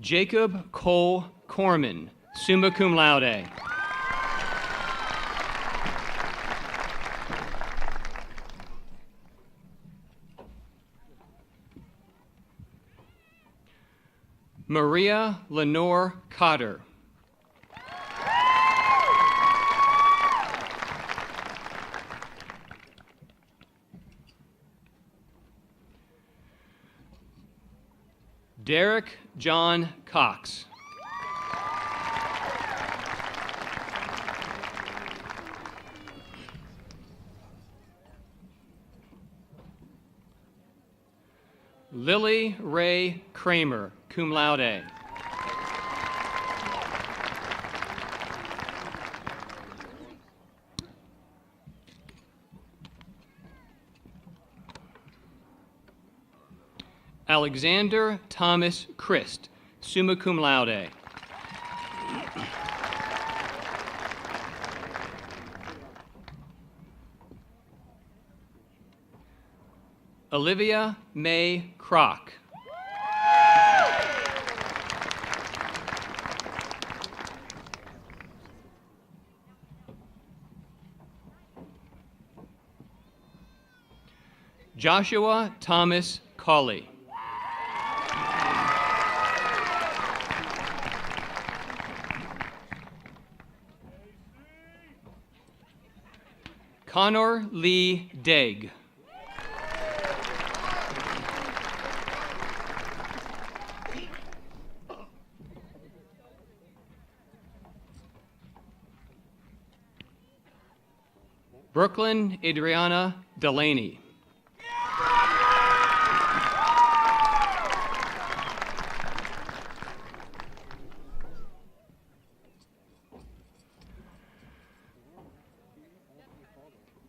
Jacob Cole Corman, summa cum laude. Maria Lenore Cotter. Derek John Cox. Lily Ray Kramer, cum laude. Alexander Thomas Christ, summa cum laude. Olivia May Kroc. Joshua Thomas Colley. Connor Lee Degg. Brooklyn Adriana Delaney.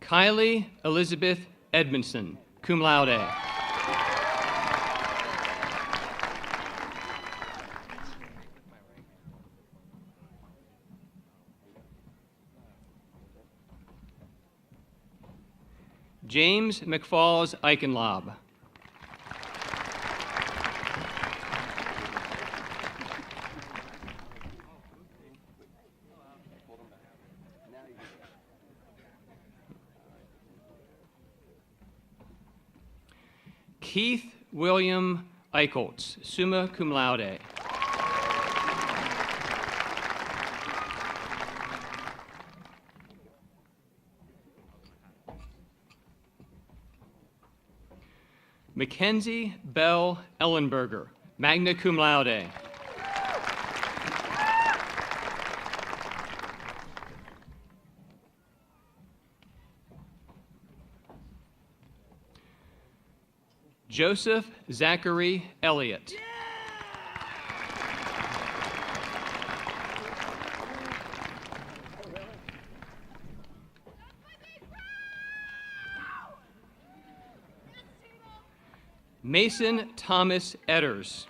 Kylie Elizabeth Edmondson, cum laude. James McFalls Eichenlob. Keith William Eicholtz, summa cum laude. Mackenzie Bell Ellenberger, magna cum laude. Joseph Zachary Elliott. Mason Thomas Edders.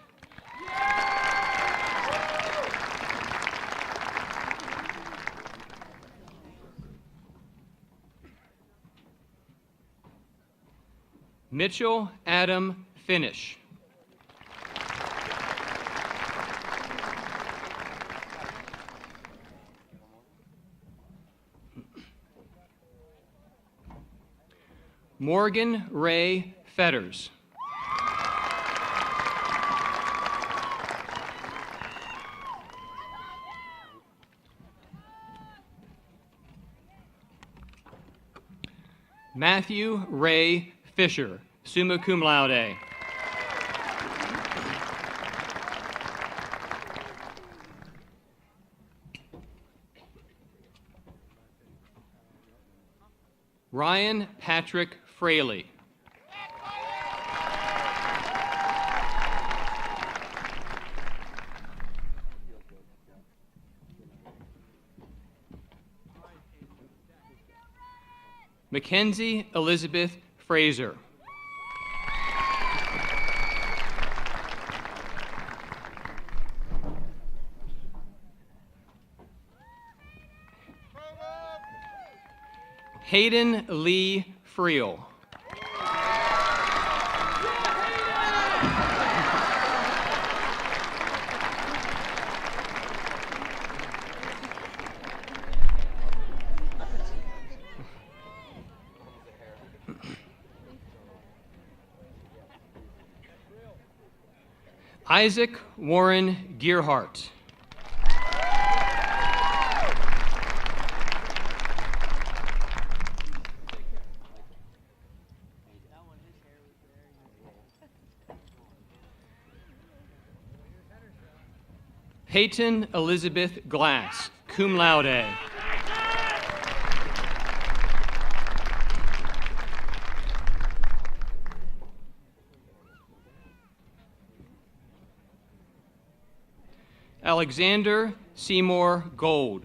Mitchell Adam Finish. Morgan Ray Fetters. Matthew Ray Fisher, summa cum laude. Ryan Patrick Fraley. Mackenzie Elizabeth Fraser. Hayden Lee Friel. Isaac Warren Gearhart. Peyton Elizabeth Glass, cum laude. Alexander Seymour Gold.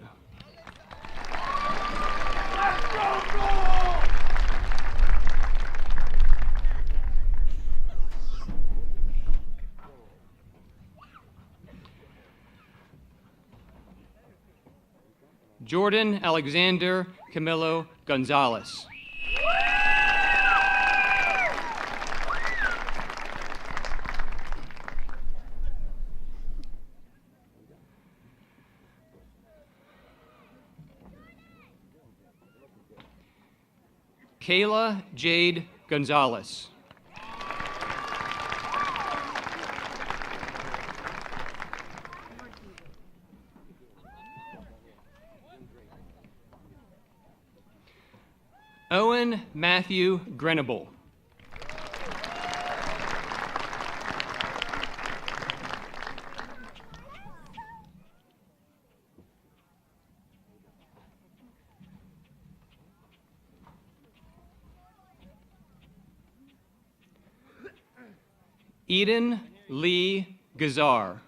Jordan Alexander Camilo Gonzalez. Kayla Jade Gonzalez. Owen Matthew Grenable. Eden Lee Gazar.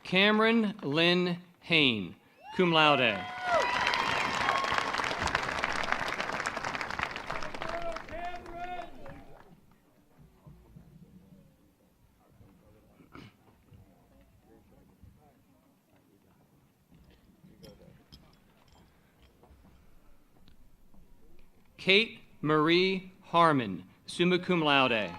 Cameron Lynn Hain, cum laude. Kate Marie Harmon, summa cum laude.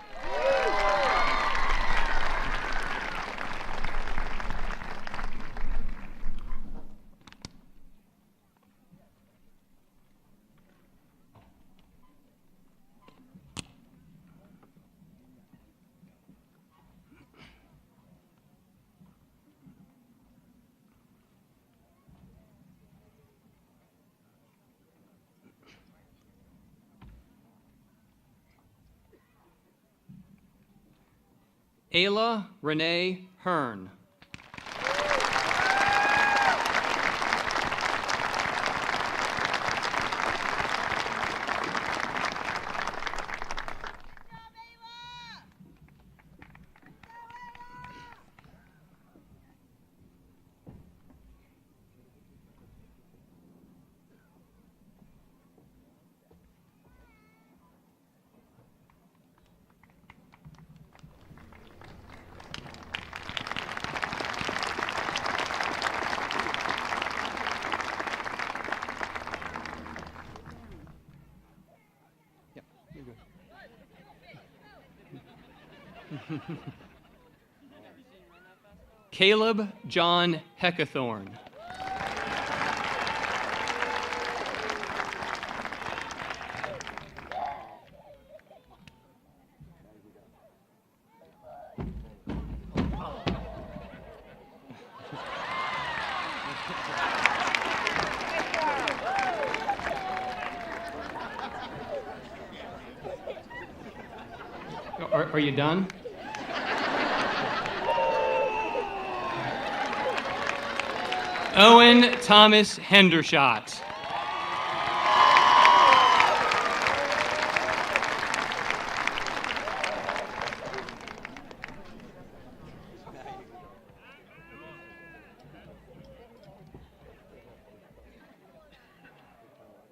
Ayla Renee Hearn. Caleb John Heckathorn. Are you done? Owen Thomas Hendershot.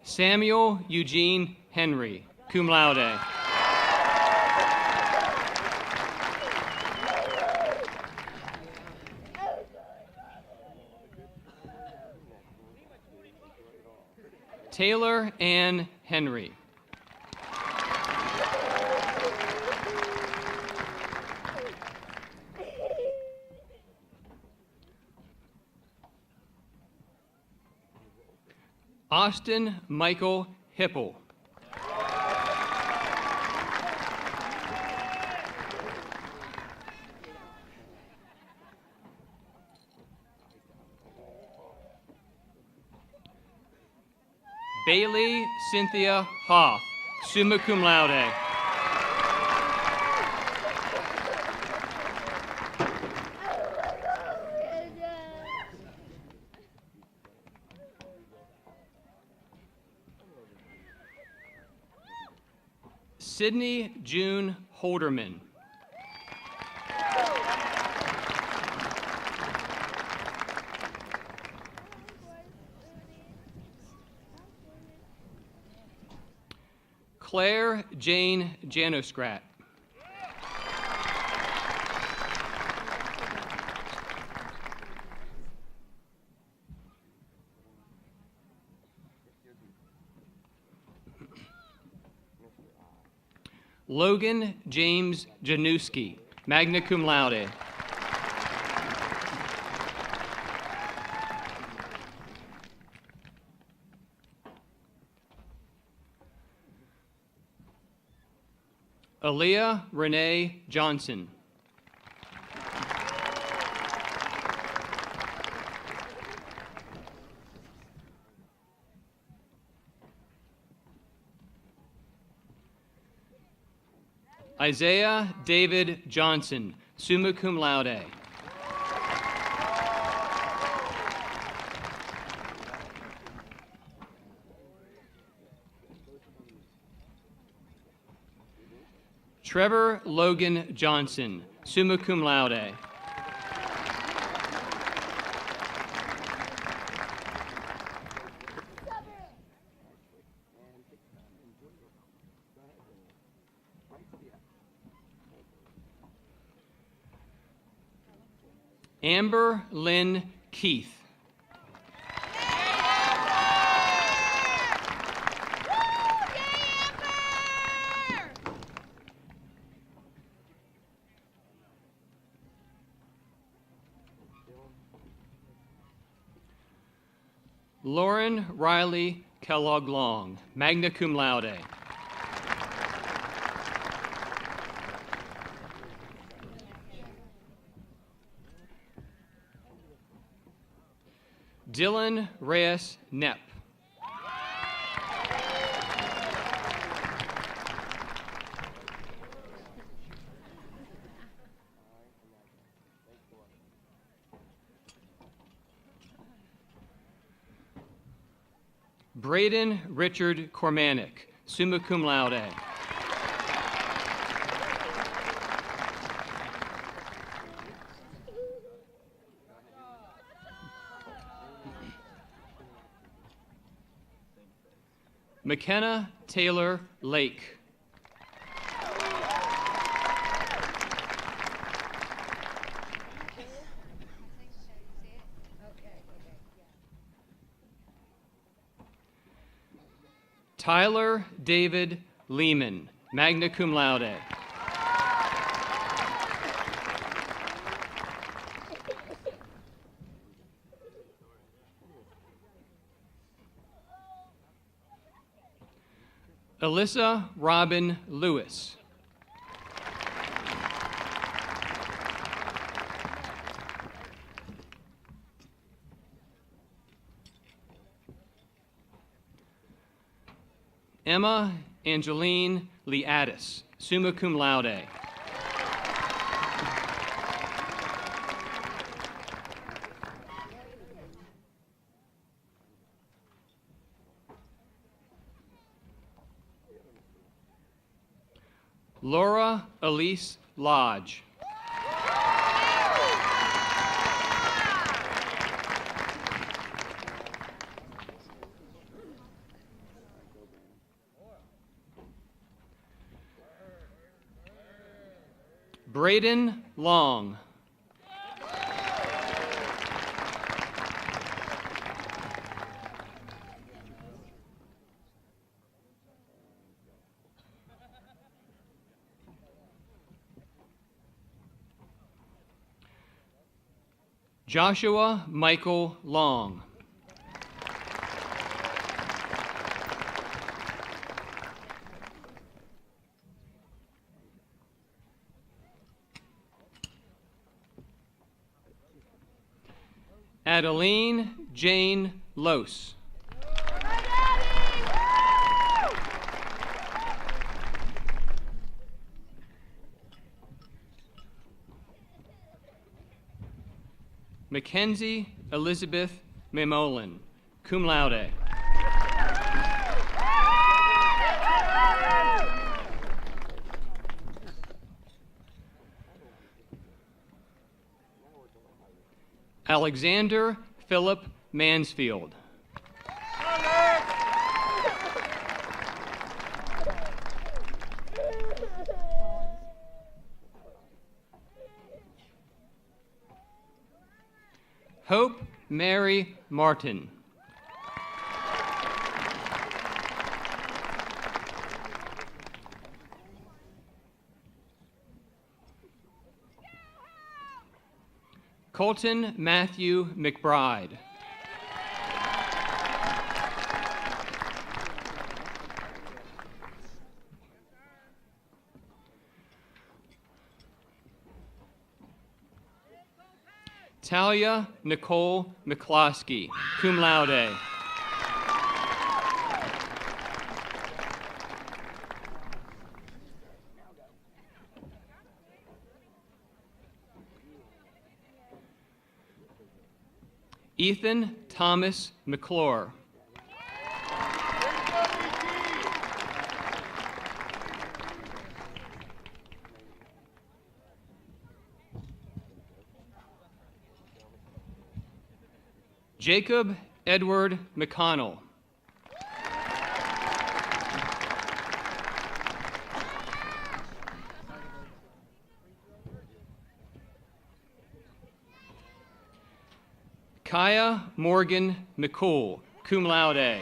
Samuel Eugene Henry, cum laude. Taylor Ann Henry. Austin Michael Hipple. Bailey Cynthia Hoff, summa cum laude. Sydney June Holderman. Claire Jane Janoskrat. Logan James Januski, magna cum laude. Aaliyah Renee Johnson. Isaiah David Johnson, summa cum laude. Trevor Logan Johnson, summa cum laude. Amber Lynn Keith. Lauren Riley Kellogg Long, magna cum laude. Dylan Reyes Knepp. Braden Richard Cormanic, summa cum laude. McKenna Taylor Lake. Tyler David Lehman, magna cum laude. Alyssa Robin Lewis. Emma Angeline Leatis, summa cum laude. Laura Elise Lodge. Braden Long. Joshua Michael Long. Adeline Jane Lose. Mackenzie Elizabeth Memolin, cum laude. Alexander Philip Mansfield. Hope Mary Martin. Colton Matthew McBride. Talia Nicole McCloskey, cum laude. Ethan Thomas McClure. Jacob Edward McConnell. Kaya Morgan McCool, cum laude.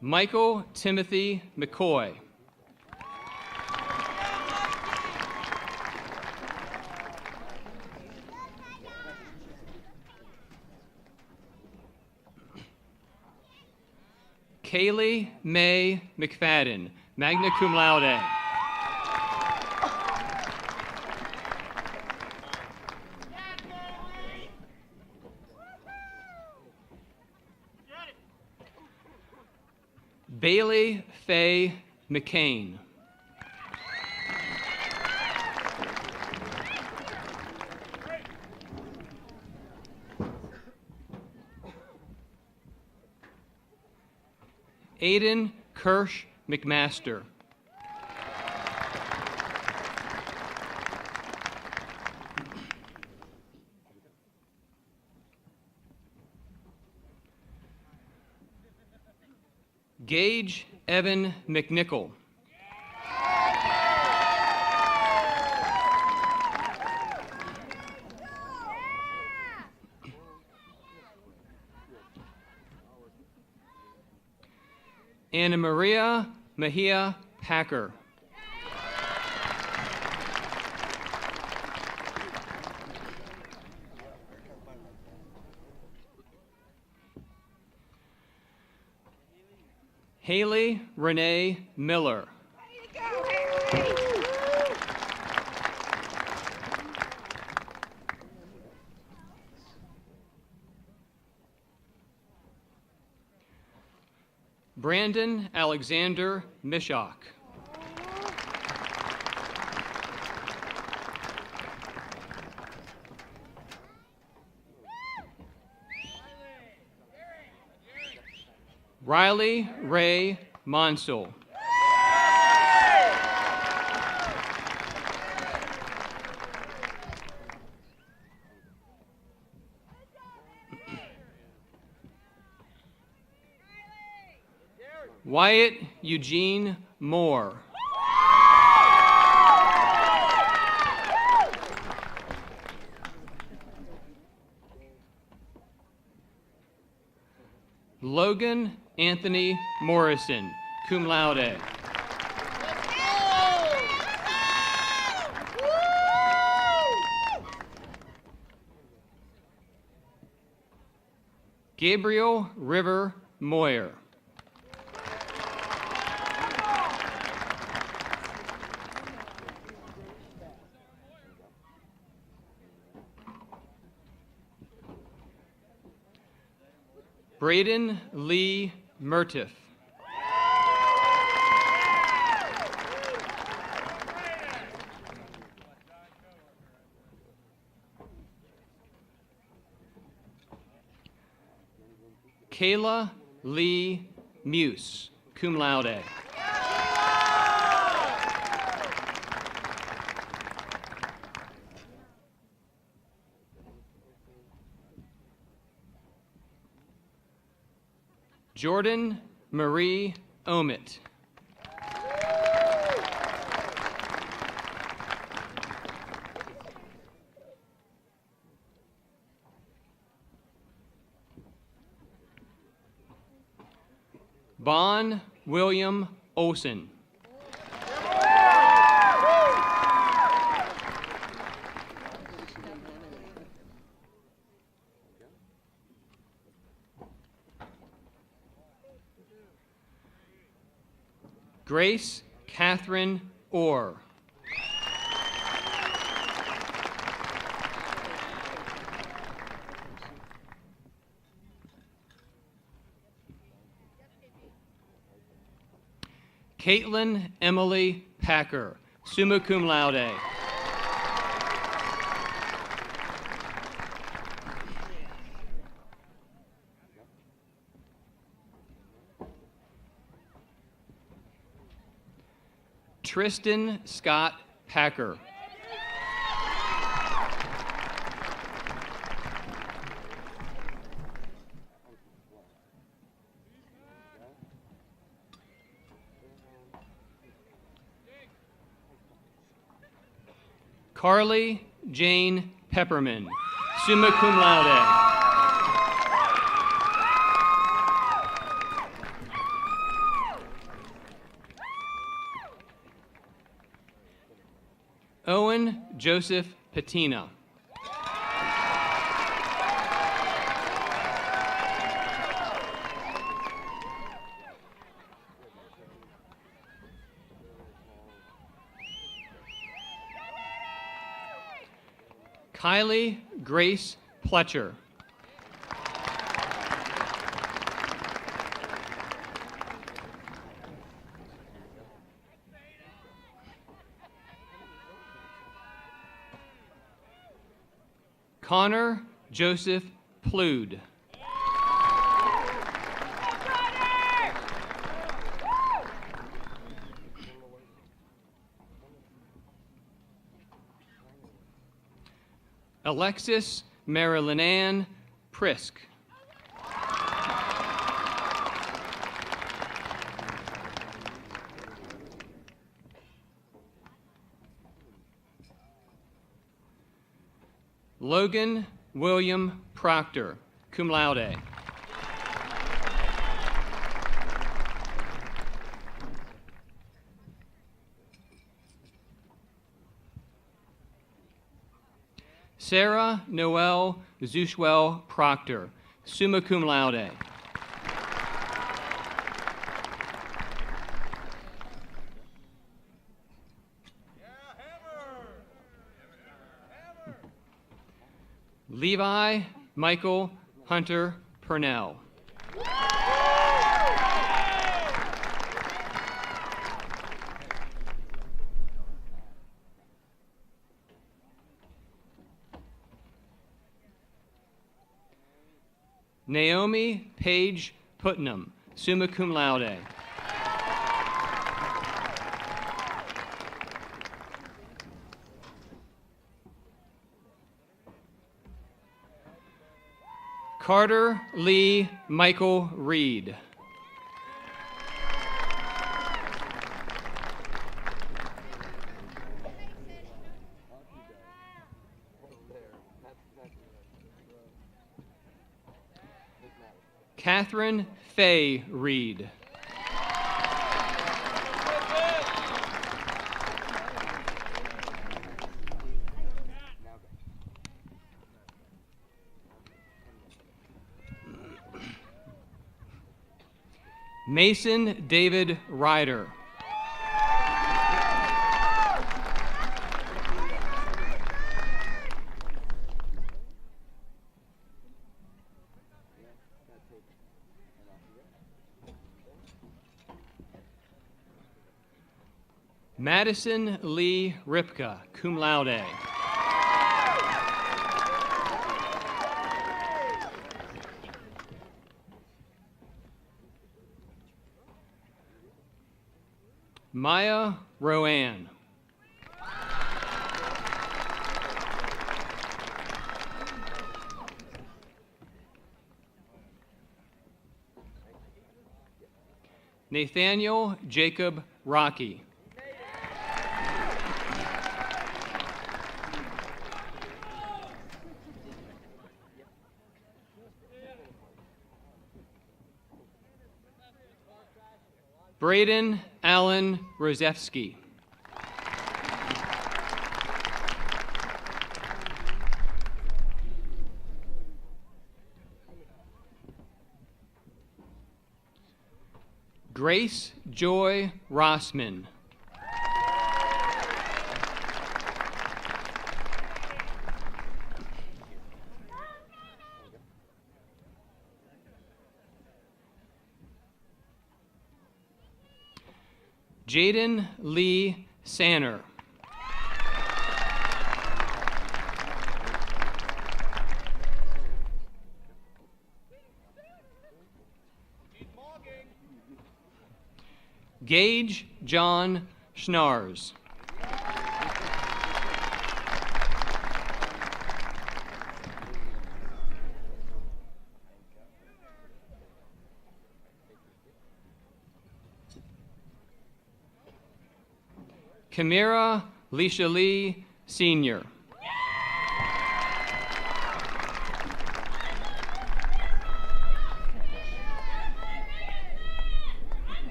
Michael Timothy McCoy. Kaylee Mae McFadden, magna cum laude. Bailey Faye McCain. Aiden Kirsch McMaster. Gage Evan McNichol. Anna Maria Mejia Packer. Haley Renee Miller. Brandon Alexander Mishok. Riley Ray Monsell. Wyatt Eugene Moore. Logan Anthony Morrison, cum laude. Gabriel River Moyer. Braden Lee Murtiff. Kayla Lee Muse, cum laude. Jordan Marie Omit. Bon William Olson. Grace Catherine Orr. Caitlin Emily Packer, summa cum laude. Tristan Scott Packer. Carly Jane Pepperman, summa cum laude. Owen Joseph Patina. Kylie Grace Pletcher. Connor Joseph Plude. Alexis Marilyn Prisk. Logan William Proctor, cum laude. Sarah Noel Zushwell Proctor, summa cum laude. Levi Michael Hunter Purnell. Naomi Page Putnam, summa cum laude. Carter Lee Michael Reed. Catherine Faye Reed. Mason David Ryder. Madison Lee Ripka, cum laude. Maya Rowan. Nathaniel Jacob Rocky. Braden Allen Rozewski. Grace Joy Rossman. Jaden Lee Sanner. Gage John Schnars. Kamira Leisha Lee, Sr.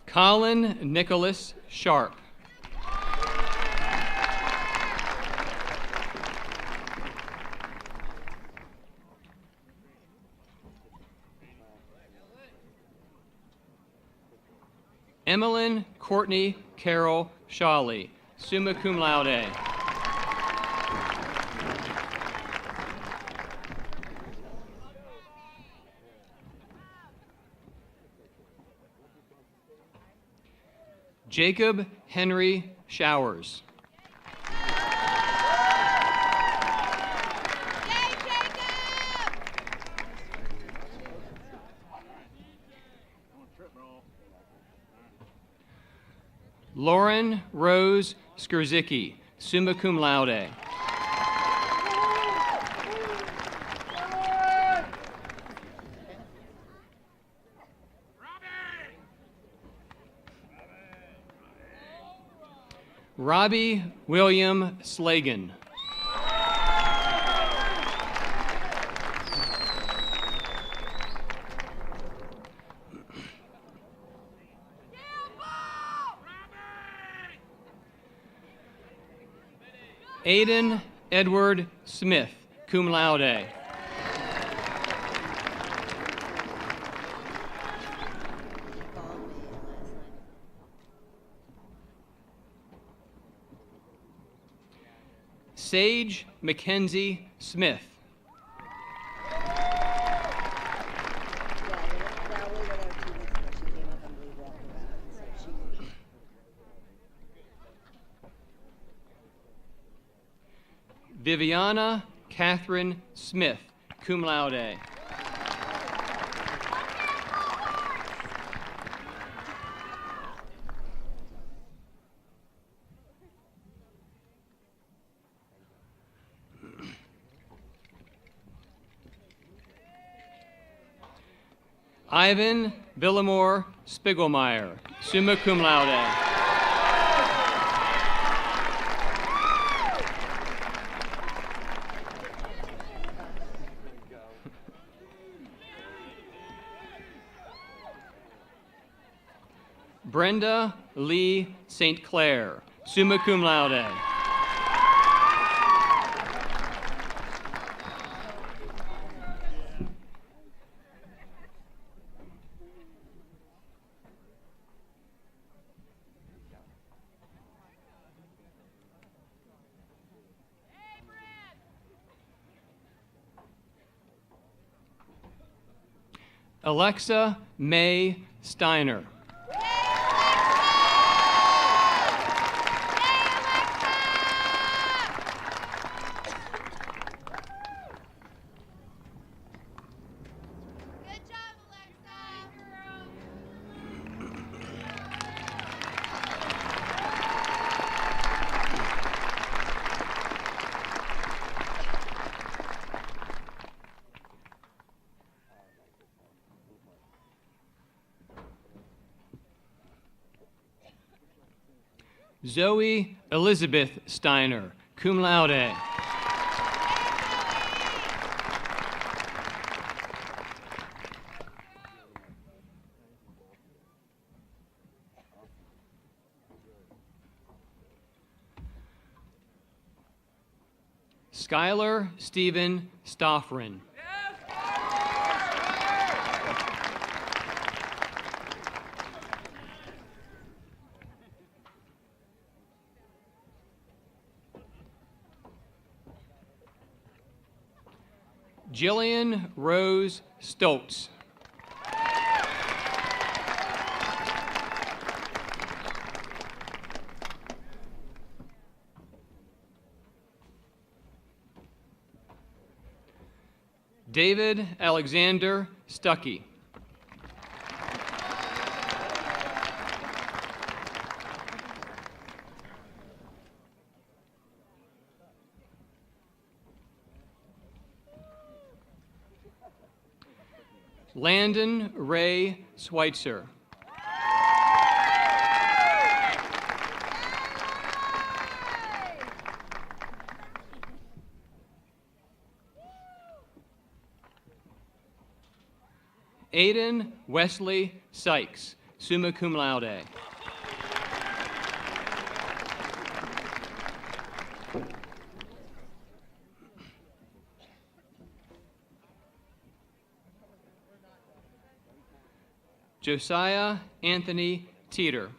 Colin Nicholas Sharp. Emmeline Courtney Carol Shawley, summa cum laude. Jacob Henry Showers. Lauren Rose Skurzicki, summa cum laude. Robbie William Slagan. Aiden Edward Smith, cum laude. Sage Mackenzie Smith. Viviana Catherine Smith, cum laude. Ivan Villamore Spiegelmeyer, summa cum laude. Brenda Lee St. Clair, summa cum laude. Alexa May Steiner. Zoe Elizabeth Steiner, cum laude. Skylar Stephen Stoffren. Jillian Rose Stokes. David Alexander Stuckey. Landon Ray Schweitzer. Aiden Wesley Sykes, summa cum laude. Josiah Anthony Teeter.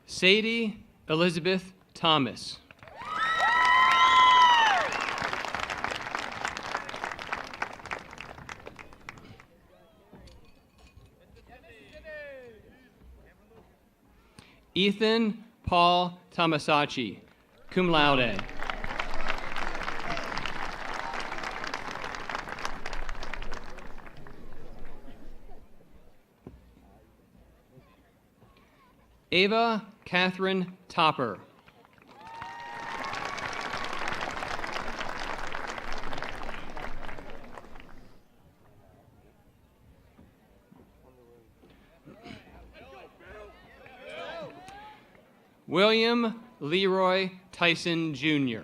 Sadie Elizabeth Thomas. Ethan Paul Tomasacci, cum laude. Ava Catherine Topper. William Leroy Tyson, Jr.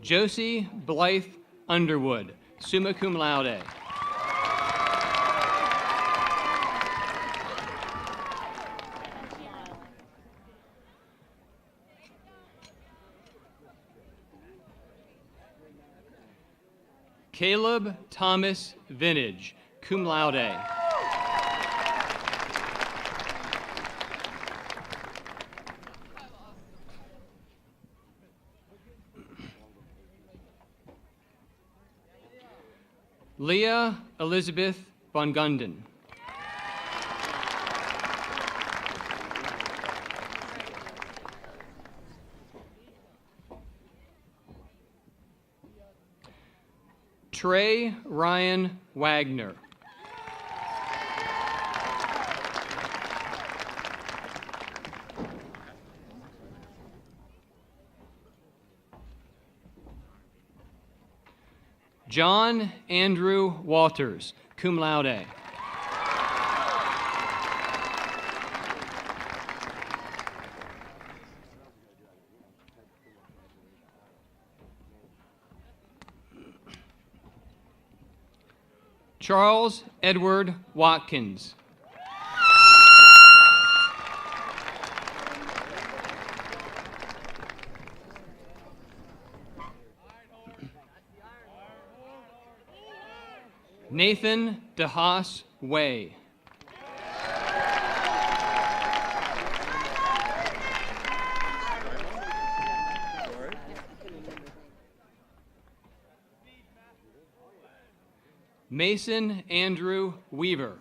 Josie Blythe Underwood, summa cum laude. Caleb Thomas Vintage, cum laude. Leah Elizabeth von Gunden. Trey Ryan Wagner. John Andrew Walters, cum laude. Charles Edward Watkins. Nathan DeHaas Way. Mason Andrew Weaver.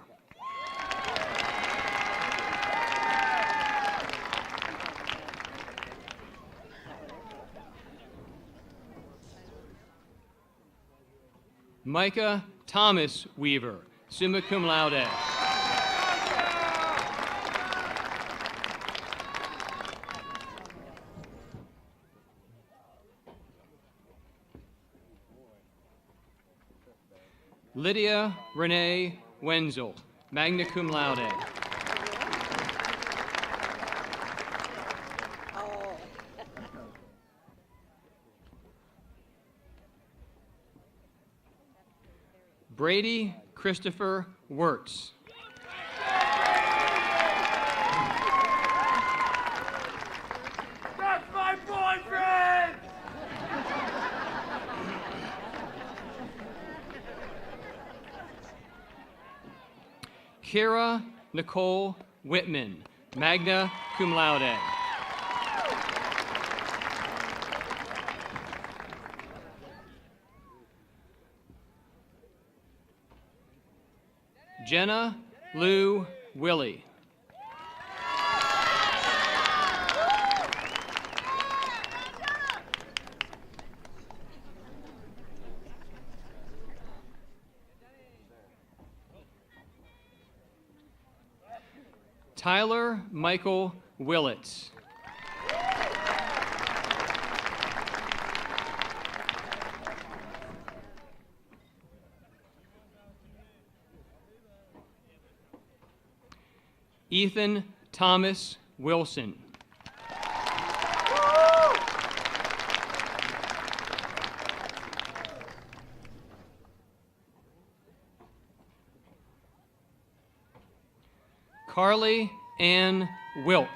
Micah Thomas Weaver, summa cum laude. Lydia Renee Wenzel, magna cum laude. Brady Christopher Wirtz. That's my boyfriend! Kira Nicole Whitman, magna cum laude. Jenna Lou Willie. Tyler Michael Willits. Ethan Thomas Wilson. Carly Ann Wilt.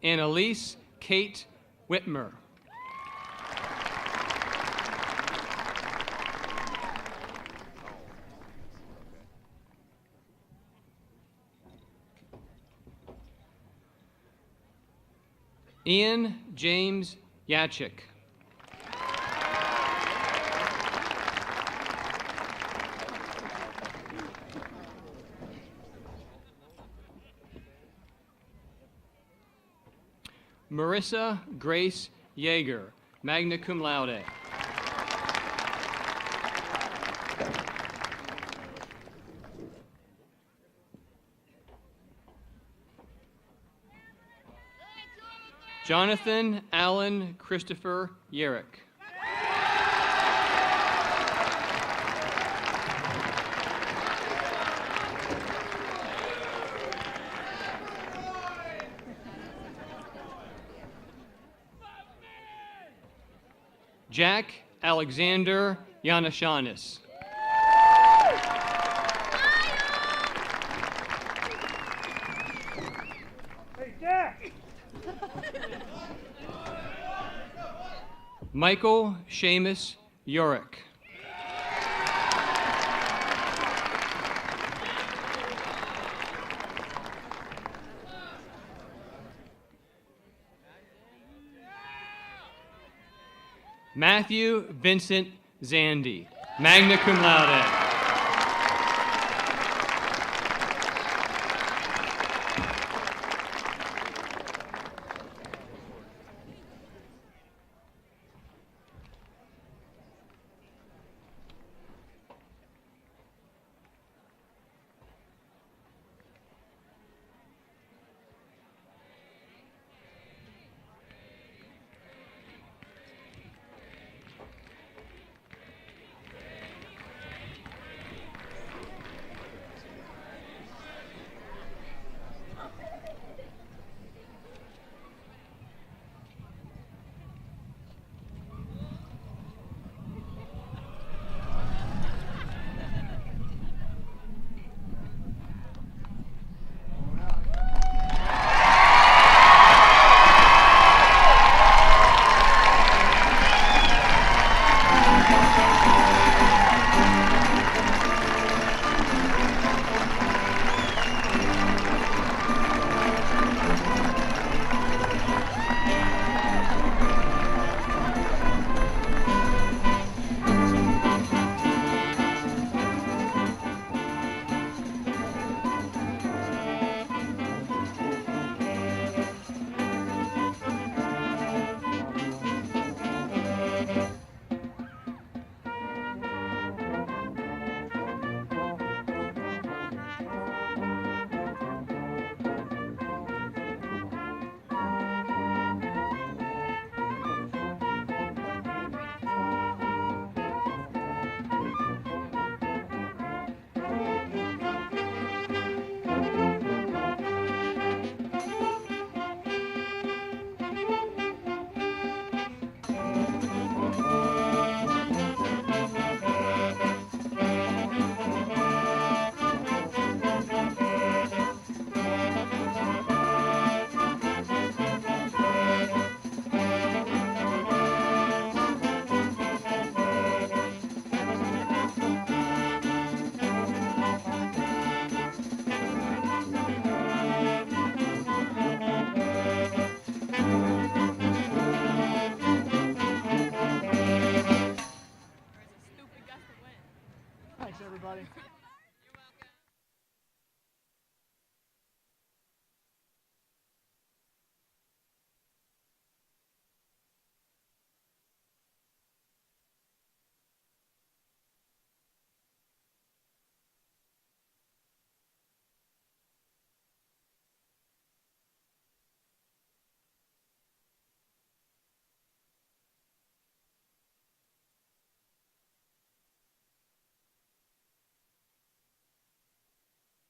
Annalise Kate Whitmer. Ian James Yachik. Marissa Grace Yeager, magna cum laude. Jonathan Allen Christopher Yerrick. Jack Alexander Yanashanis. Hey, Jack! Michael Seamus Yorick. Matthew Vincent Zandi, magna cum laude.